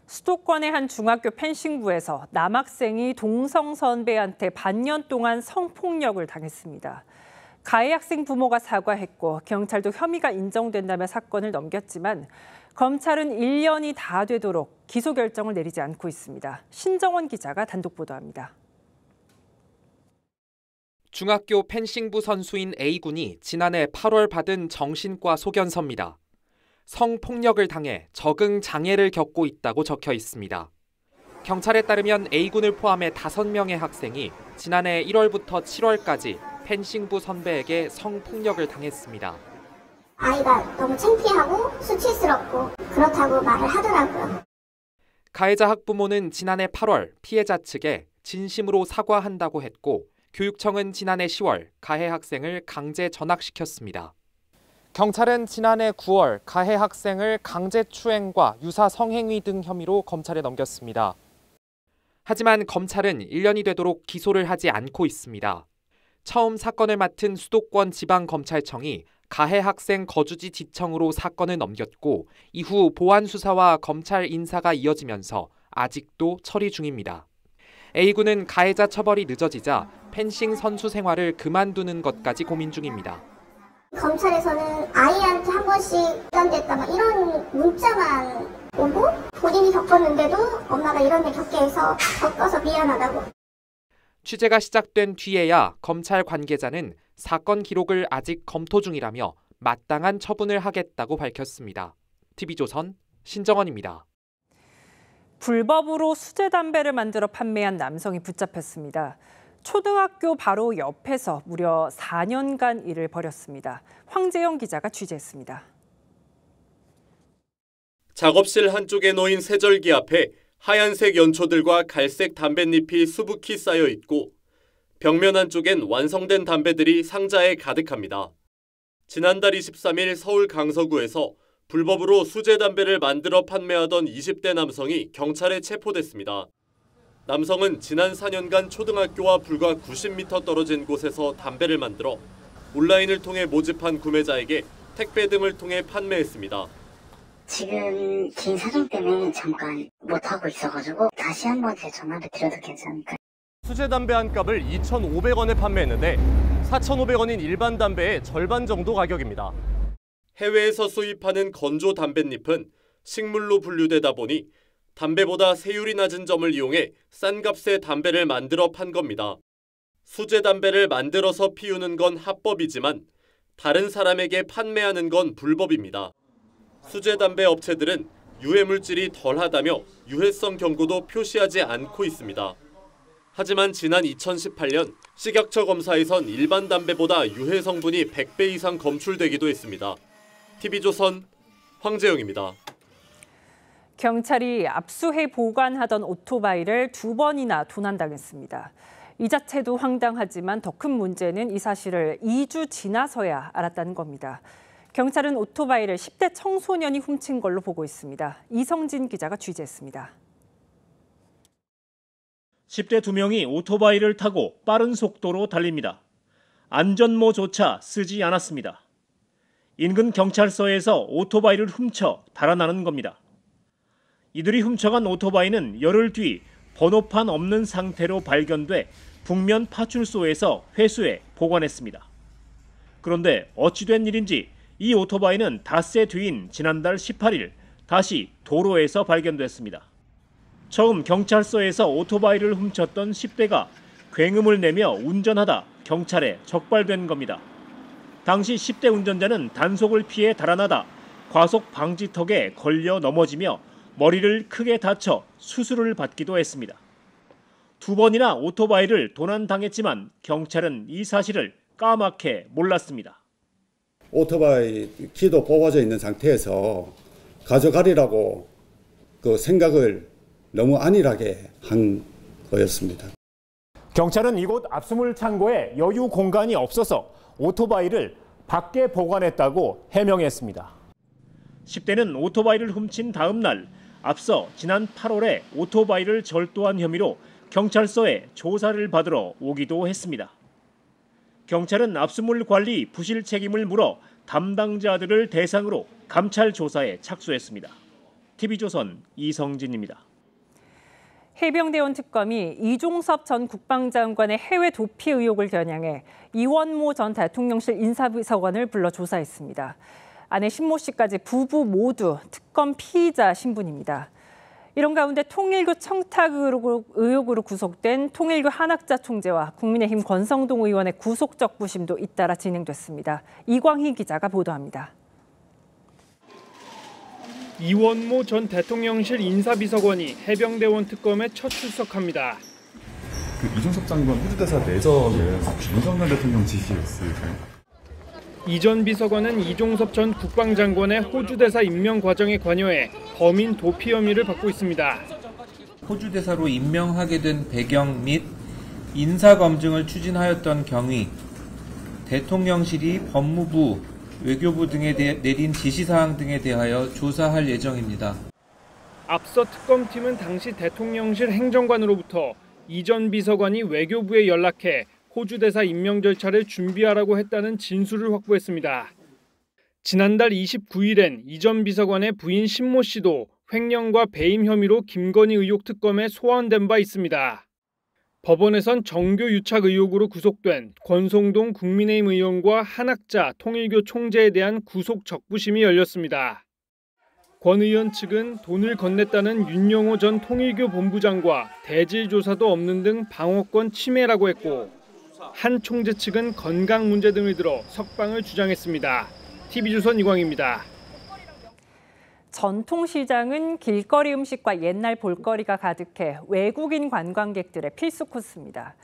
수도권의 한 중학교 펜싱부에서 남학생이 동성 선배한테 반년 동안 성폭력을 당했습니다. 가해 학생 부모가 사과했고 경찰도 혐의가 인정된다며 사건을 넘겼지만 검찰은 1년이 다 되도록 기소 결정을 내리지 않고 있습니다. 신정원 기자가 단독 보도합니다. 중학교 펜싱부 선수인 A군이 지난해 8월 받은 정신과 소견서입니다. 성폭력을 당해 적응 장애를 겪고 있다고 적혀 있습니다. 경찰에 따르면 A군을 포함해 5명의 학생이 지난해 1월부터 7월까지 펜싱부 선배에게 성폭력을 당했습니다. 아이가 너무 창피하고 수치스럽고 그렇다고 말을 하더라고요. 가해자 학부모는 지난해 8월 피해자 측에 진심으로 사과한다고 했고 교육청은 지난해 10월 가해 학생을 강제 전학시켰습니다. 경찰은 지난해 9월 가해 학생을 강제추행과 유사 성행위 등 혐의로 검찰에 넘겼습니다. 하지만 검찰은 1년이 되도록 기소를 하지 않고 있습니다. 처음 사건을 맡은 수도권 지방검찰청이 가해 학생 거주지 지청으로 사건을 넘겼고 이후 보안 수사와 검찰 인사가 이어지면서 아직도 처리 중입니다. A군은 가해자 처벌이 늦어지자 펜싱 선수 생활을 그만두는 것까지 고민 중입니다. 검찰에서는 아이한테 한 번씩 부담됐다 이런 문자만 오고 본인이 겪었는데도 엄마가 이런 일 겪게 해서 겪어서 미안하다고. 취재가 시작된 뒤에야 검찰 관계자는 사건 기록을 아직 검토 중이라며 마땅한 처분을 하겠다고 밝혔습니다. TV조선 신정원입니다. 불법으로 수제 담배를 만들어 판매한 남성이 붙잡혔습니다. 초등학교 바로 옆에서 무려 4년간 일을 벌였습니다. 황재영 기자가 취재했습니다. 작업실 한쪽에 놓인 세절기 앞에 하얀색 연초들과 갈색 담뱃잎이 수북히 쌓여 있고 벽면 한쪽엔 완성된 담배들이 상자에 가득합니다. 지난달 23일 서울 강서구에서 불법으로 수제 담배를 만들어 판매하던 20대 남성이 경찰에 체포됐습니다. 남성은 지난 4년간 초등학교와 불과 90m 떨어진 곳에서 담배를 만들어 온라인을 통해 모집한 구매자에게 택배 등을 통해 판매했습니다. 지금 개인 사정 때문에 잠깐 못하고 있어가지고 다시 한번 제 전화를 드려도 괜찮을까요? 수제 담배 한 값을 2,500원에 판매했는데 4,500원인 일반 담배의 절반 정도 가격입니다. 해외에서 수입하는 건조 담뱃잎은 식물로 분류되다 보니 담배보다 세율이 낮은 점을 이용해 싼 값에 담배를 만들어 판 겁니다. 수제 담배를 만들어서 피우는 건 합법이지만 다른 사람에게 판매하는 건 불법입니다. 수제 담배 업체들은 유해 물질이 덜하다며 유해성 경고도 표시하지 않고 있습니다. 하지만 지난 2018년 식약처 검사에선 일반 담배보다 유해 성분이 100배 이상 검출되기도 했습니다. TV조선 황재영입니다. 경찰이 압수해 보관하던 오토바이를 2번이나 도난당했습니다. 이 자체도 황당하지만 더 큰 문제는 이 사실을 2주 지나서야 알았다는 겁니다. 경찰은 오토바이를 10대 청소년이 훔친 걸로 보고 있습니다. 이성진 기자가 취재했습니다. 10대 2명이 오토바이를 타고 빠른 속도로 달립니다. 안전모조차 쓰지 않았습니다. 인근 경찰서에서 오토바이를 훔쳐 달아나는 겁니다. 이들이 훔쳐간 오토바이는 열흘 뒤 번호판 없는 상태로 발견돼 북면 파출소에서 회수해 보관했습니다. 그런데 어찌된 일인지 이 오토바이는 닷새 뒤인 지난달 18일 다시 도로에서 발견됐습니다. 처음 경찰서에서 오토바이를 훔쳤던 10대가 굉음을 내며 운전하다 경찰에 적발된 겁니다. 당시 10대 운전자는 단속을 피해 달아나다 과속 방지턱에 걸려 넘어지며 머리를 크게 다쳐 수술을 받기도 했습니다. 2번이나 오토바이를 도난당했지만 경찰은 이 사실을 까맣게 몰랐습니다. 오토바이 키도 뽑아져 있는 상태에서 가져가리라고 그 생각을 너무 안일하게 한 거였습니다. 경찰은 이곳 압수물 창고에 여유 공간이 없어서 오토바이를 밖에 보관했다고 해명했습니다. 10대는 오토바이를 훔친 다음 날 앞서 지난 8월에 오토바이를 절도한 혐의로 경찰서에 조사를 받으러 오기도 했습니다. 경찰은 압수물 관리 부실 책임을 물어 담당자들을 대상으로 감찰 조사에 착수했습니다. TV조선 이성진입니다. 해병대원 특검이 이종섭 전 국방장관의 해외 도피 의혹을 겨냥해 이원모 전 대통령실 인사비서관을 불러 조사했습니다. 아내 신모 씨까지 부부 모두 특검 피의자 신분입니다. 이런 가운데 통일교 청탁 의혹으로 구속된 통일교 한학자 총재와 국민의힘 권성동 의원의 구속적 부심도 잇따라 진행됐습니다. 이광희 기자가 보도합니다. 이원모 전 대통령실 인사비서관이 해병대원 특검에 첫 출석합니다. 이종섭 장관 호주대사 내적은 윤석열 대통령 지시였을까요? 이 전 비서관은 이종섭 전 국방장관의 호주대사 임명 과정에 관여해 범인 도피 혐의를 받고 있습니다. 호주대사로 임명하게 된 배경 및 인사검증을 추진하였던 경위, 대통령실이 법무부, 외교부 등에 내린 지시사항 등에 대하여 조사할 예정입니다. 앞서 특검팀은 당시 대통령실 행정관으로부터 이 전 비서관이 외교부에 연락해 호주대사 임명 절차를 준비하라고 했다는 진술을 확보했습니다. 지난달 29일엔 이 전 비서관의 부인 신모 씨도 횡령과 배임 혐의로 김건희 의혹 특검에 소환된 바 있습니다. 법원에선 정교 유착 의혹으로 구속된 권성동 국민의힘 의원과 한학자 통일교 총재에 대한 구속 적부심이 열렸습니다. 권 의원 측은 돈을 건넸다는 윤영호 전 통일교 본부장과 대질 조사도 없는 등 방어권 침해라고 했고, 한 총재 측은 건강 문제 등을 들어 석방을 주장했습니다. TV조선 이광희입니다. 전통시장은 길거리 음식과 옛날 볼거리가 가득해 외국인 관광객들의 필수 코스입니다.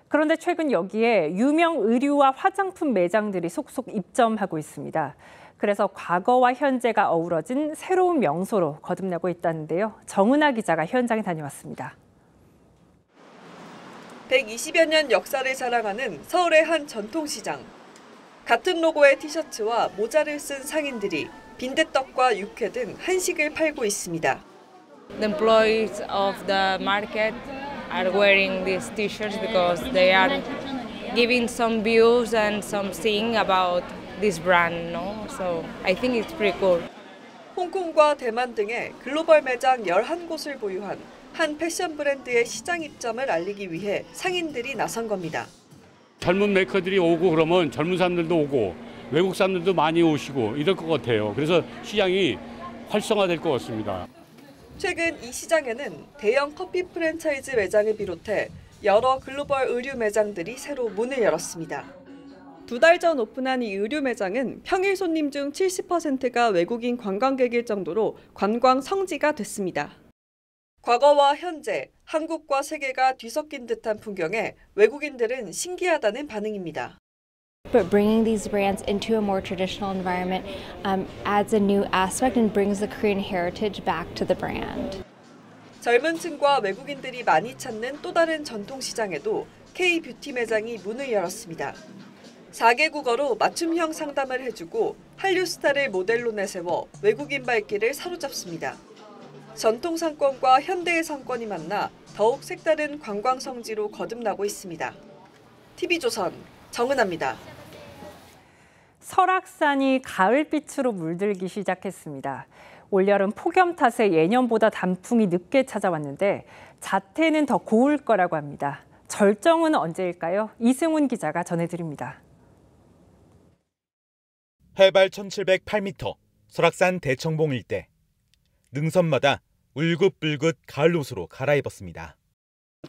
그런데 최근 여기에 유명 의류와 화장품 매장들이 속속 입점하고 있습니다. 그래서 과거와 현재가 어우러진 새로운 명소로 거듭나고 있다는데요. 정은아 기자가 현장에 다녀왔습니다. 120여 년 역사를 자랑하는 서울의 한 전통시장. 같은 로고의 티셔츠와 모자를 쓴 상인들이 빈대떡과 육회 등 한식을 팔고 있습니다. The employees of the market are wearing these t-shirts because they are giving some views and some saying about this brand, no? So I think it's pretty cool. 홍콩과 대만 등의 글로벌 매장 11곳을 보유한 한 패션 브랜드의 시장 입점을 알리기 위해 상인들이 나선 겁니다. 젊은 메이커들이 오고 그러면 젊은 사람들도 오고 외국 사람들도 많이 오시고 이럴 것 같아요. 그래서 시장이 활성화될 것 같습니다. 최근 이 시장에는 대형 커피 프랜차이즈 매장을 비롯해 여러 글로벌 의류 매장들이 새로 문을 열었습니다. 2달 전 오픈한 이 의류 매장은 평일 손님 중 70%가 외국인 관광객일 정도로 관광 성지가 됐습니다. 과거와 현재, 한국과 세계가 뒤섞인 듯한 풍경에 외국인들은 신기하다는 반응입니다. But bringing these brands into a more traditional environment adds a new aspect and brings the Korean heritage back to the brand. 젊은 층과 외국인들이 많이 찾는 또 다른 전통시장에도 K-뷰티 매장이 문을 열었습니다. 4개 국어로 맞춤형 상담을 해주고 한류 스타를 모델로 내세워 외국인 발길을 사로잡습니다. 전통 상권과 현대의 상권이 만나 더욱 색다른 관광 성지로 거듭나고 있습니다. TV조선 정은아입니다. 설악산이 가을빛으로 물들기 시작했습니다. 올여름 폭염 탓에 예년보다 단풍이 늦게 찾아왔는데 자태는 더 고울 거라고 합니다. 절정은 언제일까요? 이승훈 기자가 전해드립니다. 해발 1708m, 설악산 대청봉 일대. 능선마다 울긋불긋 가을 옷으로 갈아입었습니다.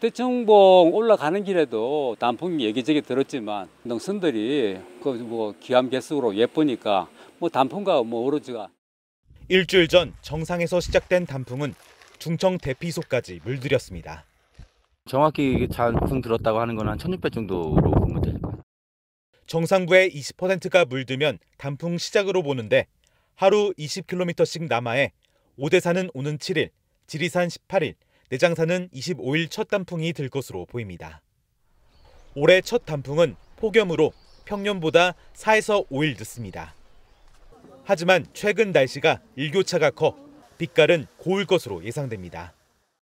대청봉 올라가는 길에도 단풍이 여기저기 들었지만 능선들이 기암괴석으로 예쁘니까 단풍과 어우러지가. 일주일 전 정상에서 시작된 단풍은 중청 대피소까지 물들였습니다. 정확히 단풍 들었다고 하는 건 한 1600 정도로 보면 될 거예요. 정상부의 20%가 물들면 단풍 시작으로 보는데 하루 20km씩 남하해 오대산은 오는 7일, 지리산 18일, 내장산은 25일 첫 단풍이 들 것으로 보입니다. 올해 첫 단풍은 폭염으로 평년보다 4에서 5일 늦습니다. 하지만 최근 날씨가 일교차가 커 빛깔은 고울 것으로 예상됩니다.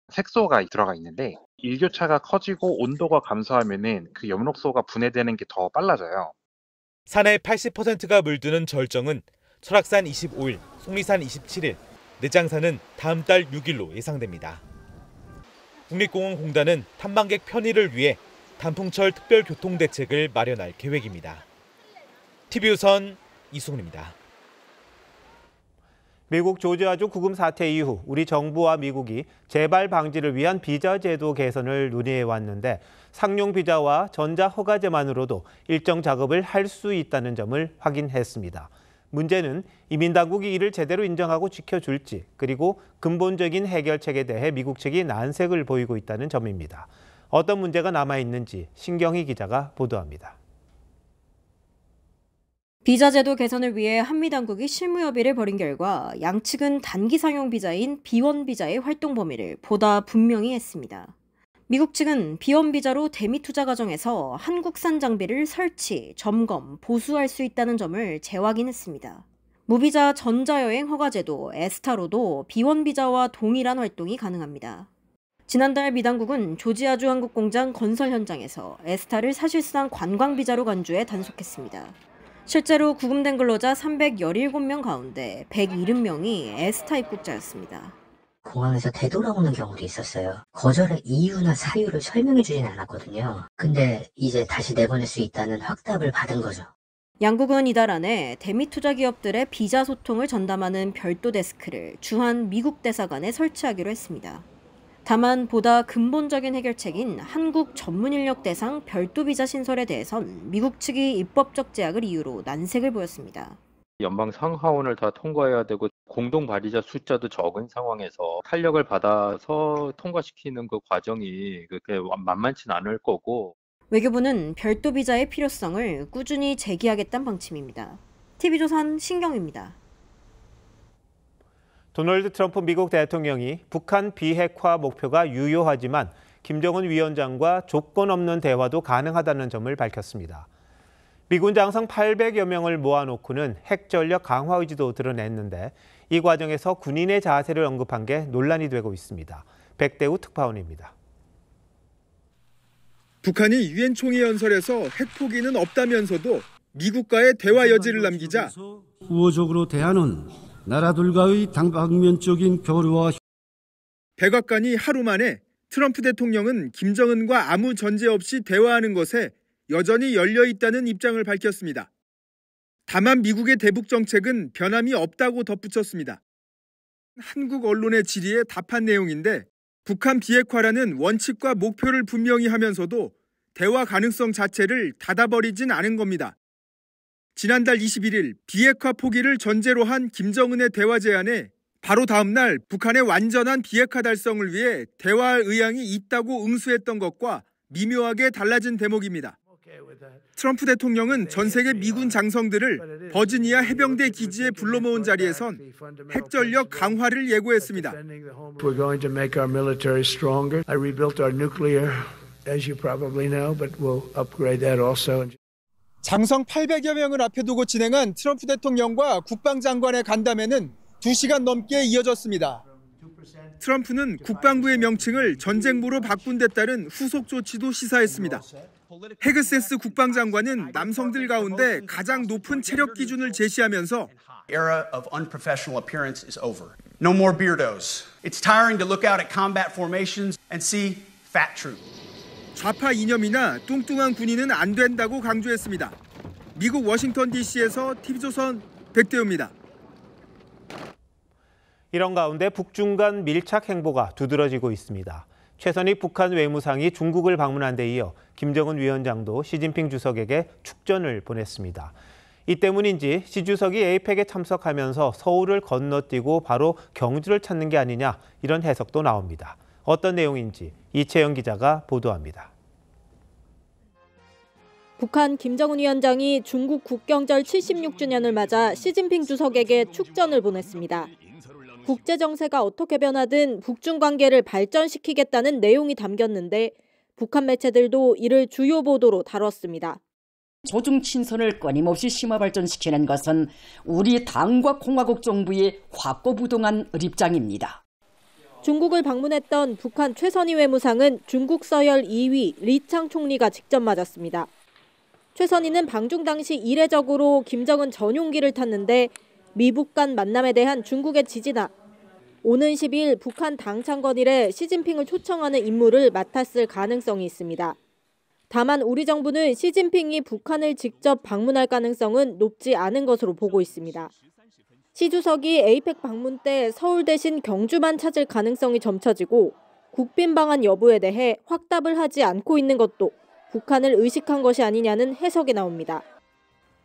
색소가 들어가 있는데 일교차가 커지고 온도가 감소하면은 그 엽록소가 분해되는 게 더 빨라져요. 산의 80%가 물드는 절정은 설악산 25일, 속리산 27일, 내장산은 다음 달 6일로 예상됩니다. 국립공원공단은 탐방객 편의를 위해 단풍철 특별교통대책을 마련할 계획입니다. TV조선 이승훈입니다. 미국 조지아주 구금 사태 이후 우리 정부와 미국이 재발 방지를 위한 비자 제도 개선을 논의해 왔는데 상용 비자와 전자 허가제만으로도 일정 작업을 할 수 있다는 점을 확인했습니다. 문제는 이민당국이 이를 제대로 인정하고 지켜줄지, 그리고 근본적인 해결책에 대해 미국 측이 난색을 보이고 있다는 점입니다. 어떤 문제가 남아있는지 신경희 기자가 보도합니다. 비자 제도 개선을 위해 한미 당국이 실무 협의를 벌인 결과 양측은 단기 상용 비자인 B1 비자의 활동 범위를 보다 분명히 했습니다. 미국 측은 B1 비자로 대미 투자 과정에서 한국산 장비를 설치, 점검, 보수할 수 있다는 점을 재확인했습니다. 무비자 전자여행 허가제도 에스타로도 B1 비자와 동일한 활동이 가능합니다. 지난달 미 당국은 조지아주 한국 공장 건설 현장에서 에스타를 사실상 관광 비자로 간주해 단속했습니다. 실제로 구금된 근로자 317명 가운데 170명이 에스타 입국자였습니다. 공항에서 되돌아오는 경우도 있었어요. 거절의 이유나 사유를 설명해주진 않았거든요. 근데 이제 다시 내보낼 수 있다는 확답을 받은 거죠. 양국은 이달 안에 대미 투자 기업들의 비자 소통을 전담하는 별도 데스크를 주한 미국 대사관에 설치하기로 했습니다. 다만 보다 근본적인 해결책인 한국 전문 인력 대상 별도 비자 신설에 대해선 미국 측이 입법적 제약을 이유로 난색을 보였습니다. 연방 상하원을 다 통과해야 되고 공동 발의자 숫자도 적은 상황에서 탄력을 받아서 통과시키는 그 과정이 그렇게 만만치는 않을 거고. 외교부는 별도 비자의 필요성을 꾸준히 제기하겠다는 방침입니다. TV조선 신경입니다. 도널드 트럼프 미국 대통령이 북한 비핵화 목표가 유효하지만 김정은 위원장과 조건 없는 대화도 가능하다는 점을 밝혔습니다. 미군 장성 800여 명을 모아놓고는 핵 전력 강화 의지도 드러냈는데 이 과정에서 군인의 자세를 언급한 게 논란이 되고 있습니다. 백대우 특파원입니다. 북한이 유엔 총회 연설에서 핵 포기는 없다면서도 미국과의 대화 여지를 남기자 우호적으로 대하는 나라들과의 다방면적인 교류와 백악관이 하루 만에 트럼프 대통령은 김정은과 아무 전제 없이 대화하는 것에 여전히 열려 있다는 입장을 밝혔습니다. 다만 미국의 대북 정책은 변함이 없다고 덧붙였습니다. 한국 언론의 질의에 답한 내용인데 북한 비핵화라는 원칙과 목표를 분명히 하면서도 대화 가능성 자체를 닫아버리진 않은 겁니다. 지난달 21일 비핵화 포기를 전제로 한 김정은의 대화 제안에 바로 다음 날 북한의 완전한 비핵화 달성을 위해 대화할 의향이 있다고 응수했던 것과 미묘하게 달라진 대목입니다. 트럼프 대통령은 전 세계 미군 장성들을 버지니아 해병대 기지에 불러 모은 자리에선 핵전력 강화를 예고했습니다. We're going to make our military stronger. I rebuilt our nuclear, as you probably know, but we'll upgrade that also. 장성 800여 명을 앞에 두고 진행한 트럼프 대통령과 국방장관의 간담회는 2시간 넘게 이어졌습니다. 트럼프는 국방부의 명칭을 전쟁부로 바꾼 데 따른 후속 조치도 시사했습니다. 헤그세스 국방장관은 남성들 가운데 가장 높은 체력 기준을 제시하면서 Era of unprofessional appearance is over. No more beardos. It's tiring to look out at combat formations and see fat troops. 좌파 이념이나 뚱뚱한 군인은 안 된다고 강조했습니다. 미국 워싱턴 DC에서 TV조선 백대우입니다. 이런 가운데 북중 간 밀착 행보가 두드러지고 있습니다. 최선희 북한 외무상이 중국을 방문한 데 이어 김정은 위원장도 시진핑 주석에게 축전을 보냈습니다. 이 때문인지 시 주석이 에이펙에 참석하면서 서울을 건너뛰고 바로 경주를 찾는 게 아니냐 이런 해석도 나옵니다. 어떤 내용인지 이채영 기자가 보도합니다. 북한 김정은 위원장이 중국 국경절 76주년을 맞아 시진핑 주석에게 축전을 보냈습니다. 국제 정세가 어떻게 변하든 북중 관계를 발전시키겠다는 내용이 담겼는데 북한 매체들도 이를 주요 보도로 다뤘습니다. 조중 친선을 끊임없이 심화 발전시키는 것은 우리 당과 공화국 정부의 확고부동한 입장입니다. 중국을 방문했던 북한 최선희 외무상은 중국 서열 2위 리창 총리가 직접 맞았습니다. 최선희는 방중 당시 이례적으로 김정은 전용기를 탔는데 미북 간 만남에 대한 중국의 지지나 오는 10일 북한 당 창건일에 시진핑을 초청하는 임무를 맡았을 가능성이 있습니다. 다만 우리 정부는 시진핑이 북한을 직접 방문할 가능성은 높지 않은 것으로 보고 있습니다. 시 주석이 에이펙 방문 때 서울 대신 경주만 찾을 가능성이 점쳐지고 국빈 방한 여부에 대해 확답을 하지 않고 있는 것도 북한을 의식한 것이 아니냐는 해석이 나옵니다.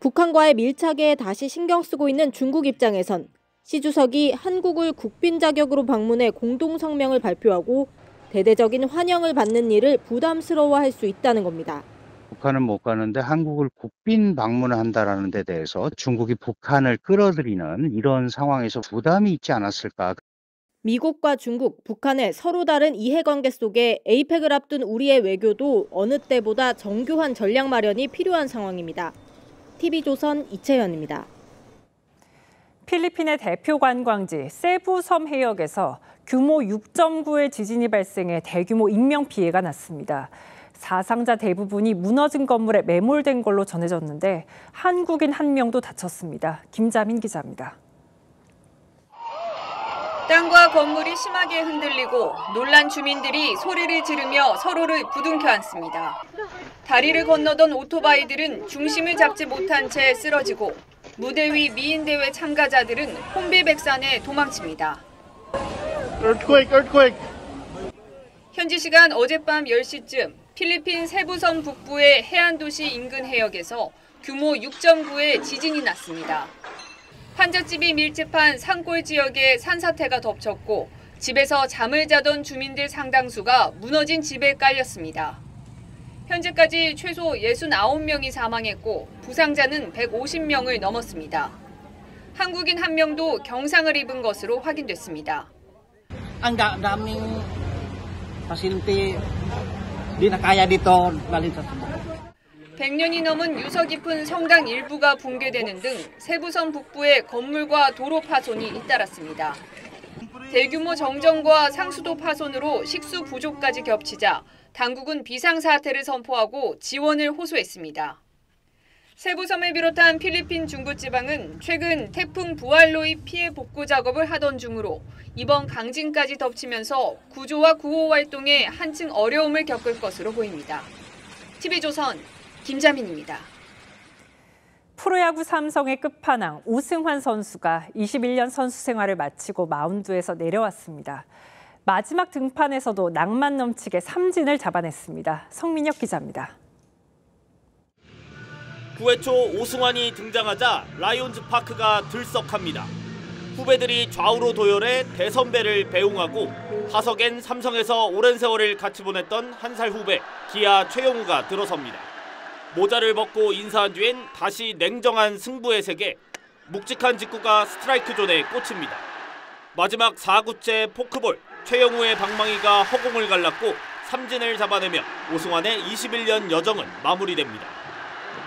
북한과의 밀착에 다시 신경 쓰고 있는 중국 입장에선 시 주석이 한국을 국빈 자격으로 방문해 공동 성명을 발표하고 대대적인 환영을 받는 일을 부담스러워할 수 있다는 겁니다. 북한은 못 가는데 한국을 국빈 방문을 한다는 데 대해서 중국이 북한을 끌어들이는 이런 상황에서 부담이 있지 않았을까. 미국과 중국, 북한의 서로 다른 이해관계 속에 에이펙을 앞둔 우리의 외교도 어느 때보다 정교한 전략 마련이 필요한 상황입니다. TV조선 이채연입니다. 필리핀의 대표 관광지 세부섬 해역에서 규모 6.9의 지진이 발생해 대규모 인명피해가 났습니다. 사상자 대부분이 무너진 건물에 매몰된 걸로 전해졌는데 한국인 한 명도 다쳤습니다. 김자민 기자입니다. 땅과 건물이 심하게 흔들리고 놀란 주민들이 소리를 지르며 서로를 부둥켜 안습니다. 다리를 건너던 오토바이들은 중심을 잡지 못한 채 쓰러지고 무대 위 미인대회 참가자들은 혼비백산에 도망칩니다. 현지 시간 어젯밤 10시쯤 필리핀 세부섬 북부의 해안 도시 인근 해역에서 규모 6.9의 지진이 났습니다. 환저집이 밀집한 산골 지역에 산사태가 덮쳤고 집에서 잠을 자던 주민들 상당수가 무너진 집에 깔렸습니다. 현재까지 최소 69명이 사망했고 부상자는 150명을 넘었습니다. 한국인 1명도 경상을 입은 것으로 확인됐습니다. Ang daming facility di na kaya dito balik sa 100년이 넘은 유서 깊은 성당 일부가 붕괴되는 등 세부섬 북부에 건물과 도로 파손이 잇따랐습니다. 대규모 정전과 상수도 파손으로 식수 부족까지 겹치자 당국은 비상사태를 선포하고 지원을 호소했습니다. 세부섬을 비롯한 필리핀 중부지방은 최근 태풍 부알로이 피해 복구 작업을 하던 중으로 이번 강진까지 덮치면서 구조와 구호 활동에 한층 어려움을 겪을 것으로 보입니다. TV조선 김자민입니다. 프로야구 삼성의 끝판왕 오승환 선수가 21년 선수 생활을 마치고 마운드에서 내려왔습니다. 마지막 등판에서도 낭만 넘치게 삼진을 잡아냈습니다. 성민혁 기자입니다. 9회 초 오승환이 등장하자 라이온즈 파크가 들썩합니다. 후배들이 좌우로 도열해 대선배를 배웅하고 타석엔 삼성에서 오랜 세월을 같이 보냈던 한 살 후배 기아 최용우가 들어섭니다. 모자를 벗고 인사한 뒤엔 다시 냉정한 승부의 세계, 묵직한 직구가 스트라이크 존에 꽂힙니다. 마지막 4구째 포크볼, 최영우의 방망이가 허공을 갈랐고 삼진을 잡아내며 오승환의 21년 여정은 마무리됩니다.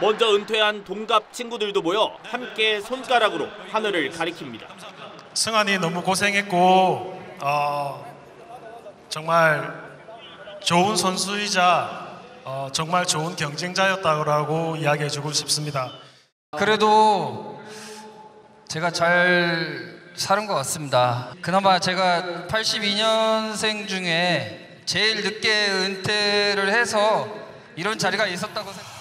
먼저 은퇴한 동갑 친구들도 모여 함께 손가락으로 하늘을 가리킵니다. 승환이 너무 고생했고 정말 좋은 선수이자 정말 좋은 경쟁자였다고 이야기해주고 싶습니다. 그래도 제가 잘 사는 것 같습니다. 그나마 제가 82년생 중에 제일 늦게 은퇴를 해서 이런 자리가 있었다고 생각합니다.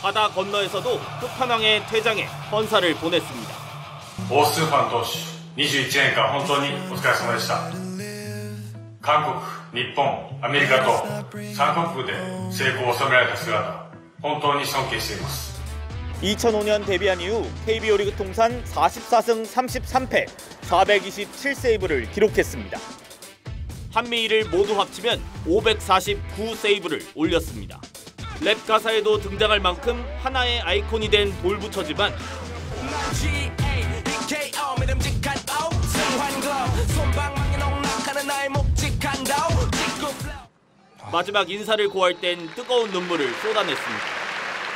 바다 건너에서도 끝판왕의 퇴장에 헌사를 보냈습니다. 오승환投手 21年間本当にお疲れ様でした。韓国、日本、アメリカと3カ国で成功を収められた姿、本当に尊敬しています。 2005년 데뷔한 이후 KBO 리그 통산 44승 33패, 427세이브를 기록했습니다. 한미일을 모두 합치면 549세이브를 올렸습니다. 랩 가사에도 등장할 만큼 하나의 아이콘이 된 돌부처지만 마지막 인사를 고할 땐 뜨거운 눈물을 쏟아냈습니다.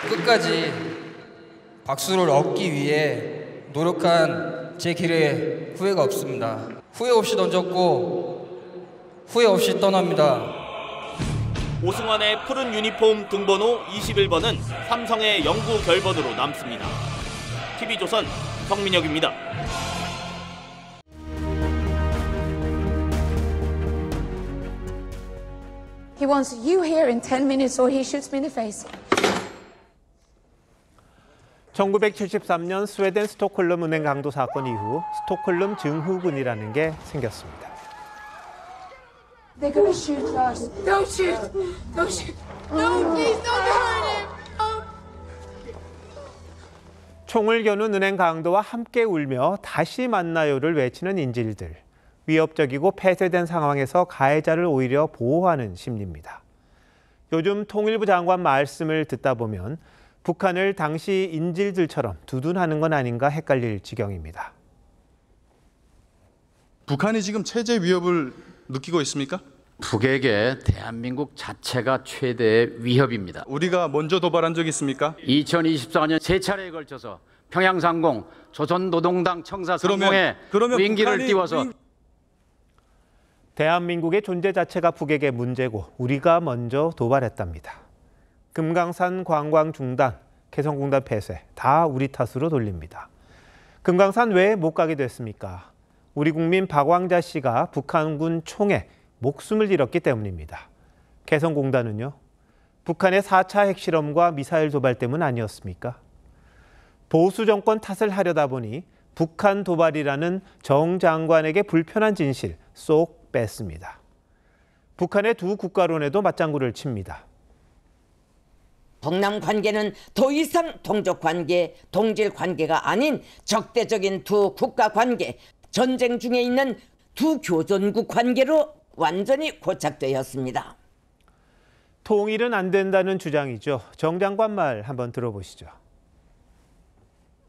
끝까지 박수를 얻기 위해 노력한 제 길에 후회가 없습니다. 후회 없이 던졌고 후회 없이 떠납니다. 오승환의 푸른 유니폼 등번호 21번은 삼성의 영구 결번으로 남습니다. TV조선 성민혁입니다. He wants you here in 10 minutes or he shoots me in the face. 1973년 스웨덴 스톡홀름 은행 강도 사건 이후 스톡홀름 증후군이라는 게 생겼습니다. They're gonna shoot us. Don't shoot. Don't shoot. No, please don't hurt him. 총을 겨눈 은행 강도와 함께 울며 다시 만나요를 외치는 인질들. 위협적이고 폐쇄된 상황에서 가해자를 오히려 보호하는 심리입니다. 요즘 통일부 장관 말씀을 듣다 보면 북한을 당시 인질들처럼 두둔하는 건 아닌가 헷갈릴 지경입니다. 북한이 지금 체제 위협을 느끼고 있습니까? 북에게 대한민국 자체가 최대의 위협입니다. 우리가 먼저 도발한 적이 있습니까? 2024년 세 차례에 걸쳐서 평양상공, 조선노동당 청사 상공에 무인기를 띄워서 대한민국의 존재 자체가 북에게 문제고 우리가 먼저 도발했답니다. 금강산 관광 중단, 개성공단 폐쇄 다 우리 탓으로 돌립니다. 금강산 왜 못 가게 됐습니까? 우리 국민 박왕자 씨가 북한군 총에 목숨을 잃었기 때문입니다. 개성공단은요? 북한의 4차 핵실험과 미사일 도발 때문 아니었습니까? 보수 정권 탓을 하려다 보니 북한 도발이라는 정 장관에게 불편한 진실 쏙 뺐습니다. 북한의 두 국가론에도 맞장구를 칩니다. 동남 관계는 더 이상 동족 관계, 동질 관계가 아닌 적대적인 두 국가 관계, 전쟁 중에 있는 두 교전국 관계로 완전히 고착되었습니다. 통일은 안 된다는 주장이죠. 정 장관 말 한번 들어보시죠.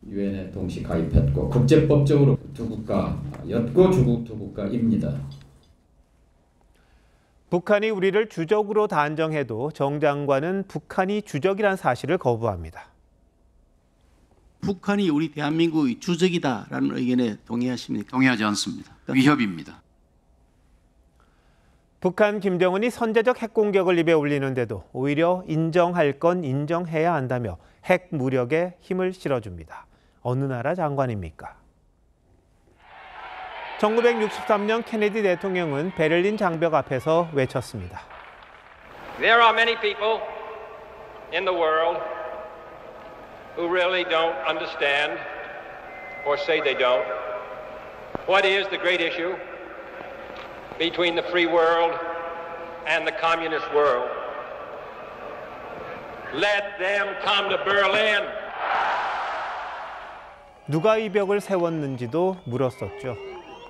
유엔에 동시 가입했고 국제법적으로 두 국가였고 주국 두 국가입니다. 북한이 우리를 주적으로 단정해도 정 장관은 북한이 주적이란 사실을 거부합니다. 북한이 우리 대한민국의 주적이다라는 의견에 동의하십니까? 동의하지 않습니다. 위협입니다. 북한 김정은이 선제적 핵 공격을 입에 올리는데도 오히려 인정할 건 인정해야 한다며 핵 무력에 힘을 실어줍니다. 어느 나라 장관입니까? 1963년 케네디 대통령은 베를린 장벽 앞에서 외쳤습니다. There are many people in the world who really don't understand or say they don't. What is the great issue between the free world and the communist world? Let them come to Berlin. 누가 이 벽을 세웠는지도 물었었죠.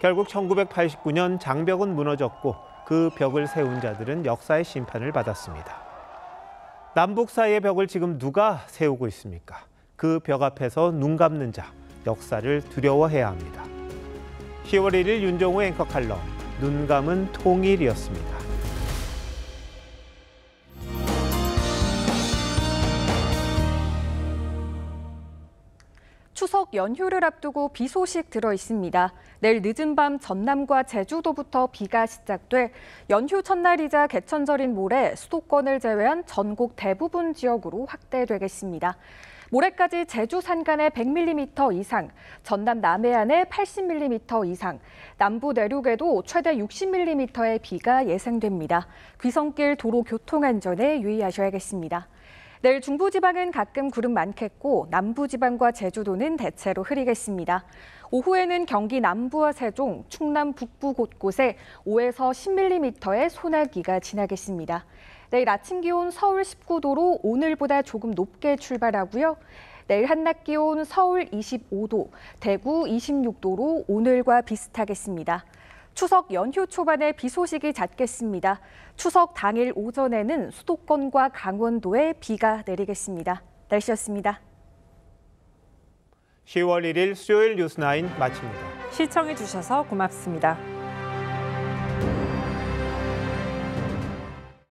결국 1989년 장벽은 무너졌고 그 벽을 세운 자들은 역사의 심판을 받았습니다. 남북 사이의 벽을 지금 누가 세우고 있습니까? 그 벽 앞에서 눈 감는 자, 역사를 두려워해야 합니다. 10월 1일 윤종호 앵커 칼럼, 눈 감은 통일이었습니다. 추석 연휴를 앞두고 비 소식 들어 있습니다. 내일 늦은 밤 전남과 제주도부터 비가 시작돼 연휴 첫날이자 개천절인 모레 수도권을 제외한 전국 대부분 지역으로 확대되겠습니다. 모레까지 제주 산간에 100mm 이상, 전남 남해안에 80mm 이상, 남부 내륙에도 최대 60mm의 비가 예상됩니다. 귀성길 도로 교통안전에 유의하셔야겠습니다. 내일 중부지방은 가끔 구름 많겠고 남부지방과 제주도는 대체로 흐리겠습니다. 오후에는 경기 남부와 세종, 충남 북부 곳곳에 5에서 10mm의 소나기가 지나겠습니다. 내일 아침 기온 서울 19도로 오늘보다 조금 높게 출발하고요. 내일 한낮 기온 서울 25도, 대구 26도로 오늘과 비슷하겠습니다. 추석 연휴 초반에 비 소식이 잦겠습니다. 추석 당일 오전에는 수도권과 강원도에 비가 내리겠습니다. 날씨였습니다. 10월 1일 수요일 뉴스9 마칩니다. 시청해 주셔서 고맙습니다.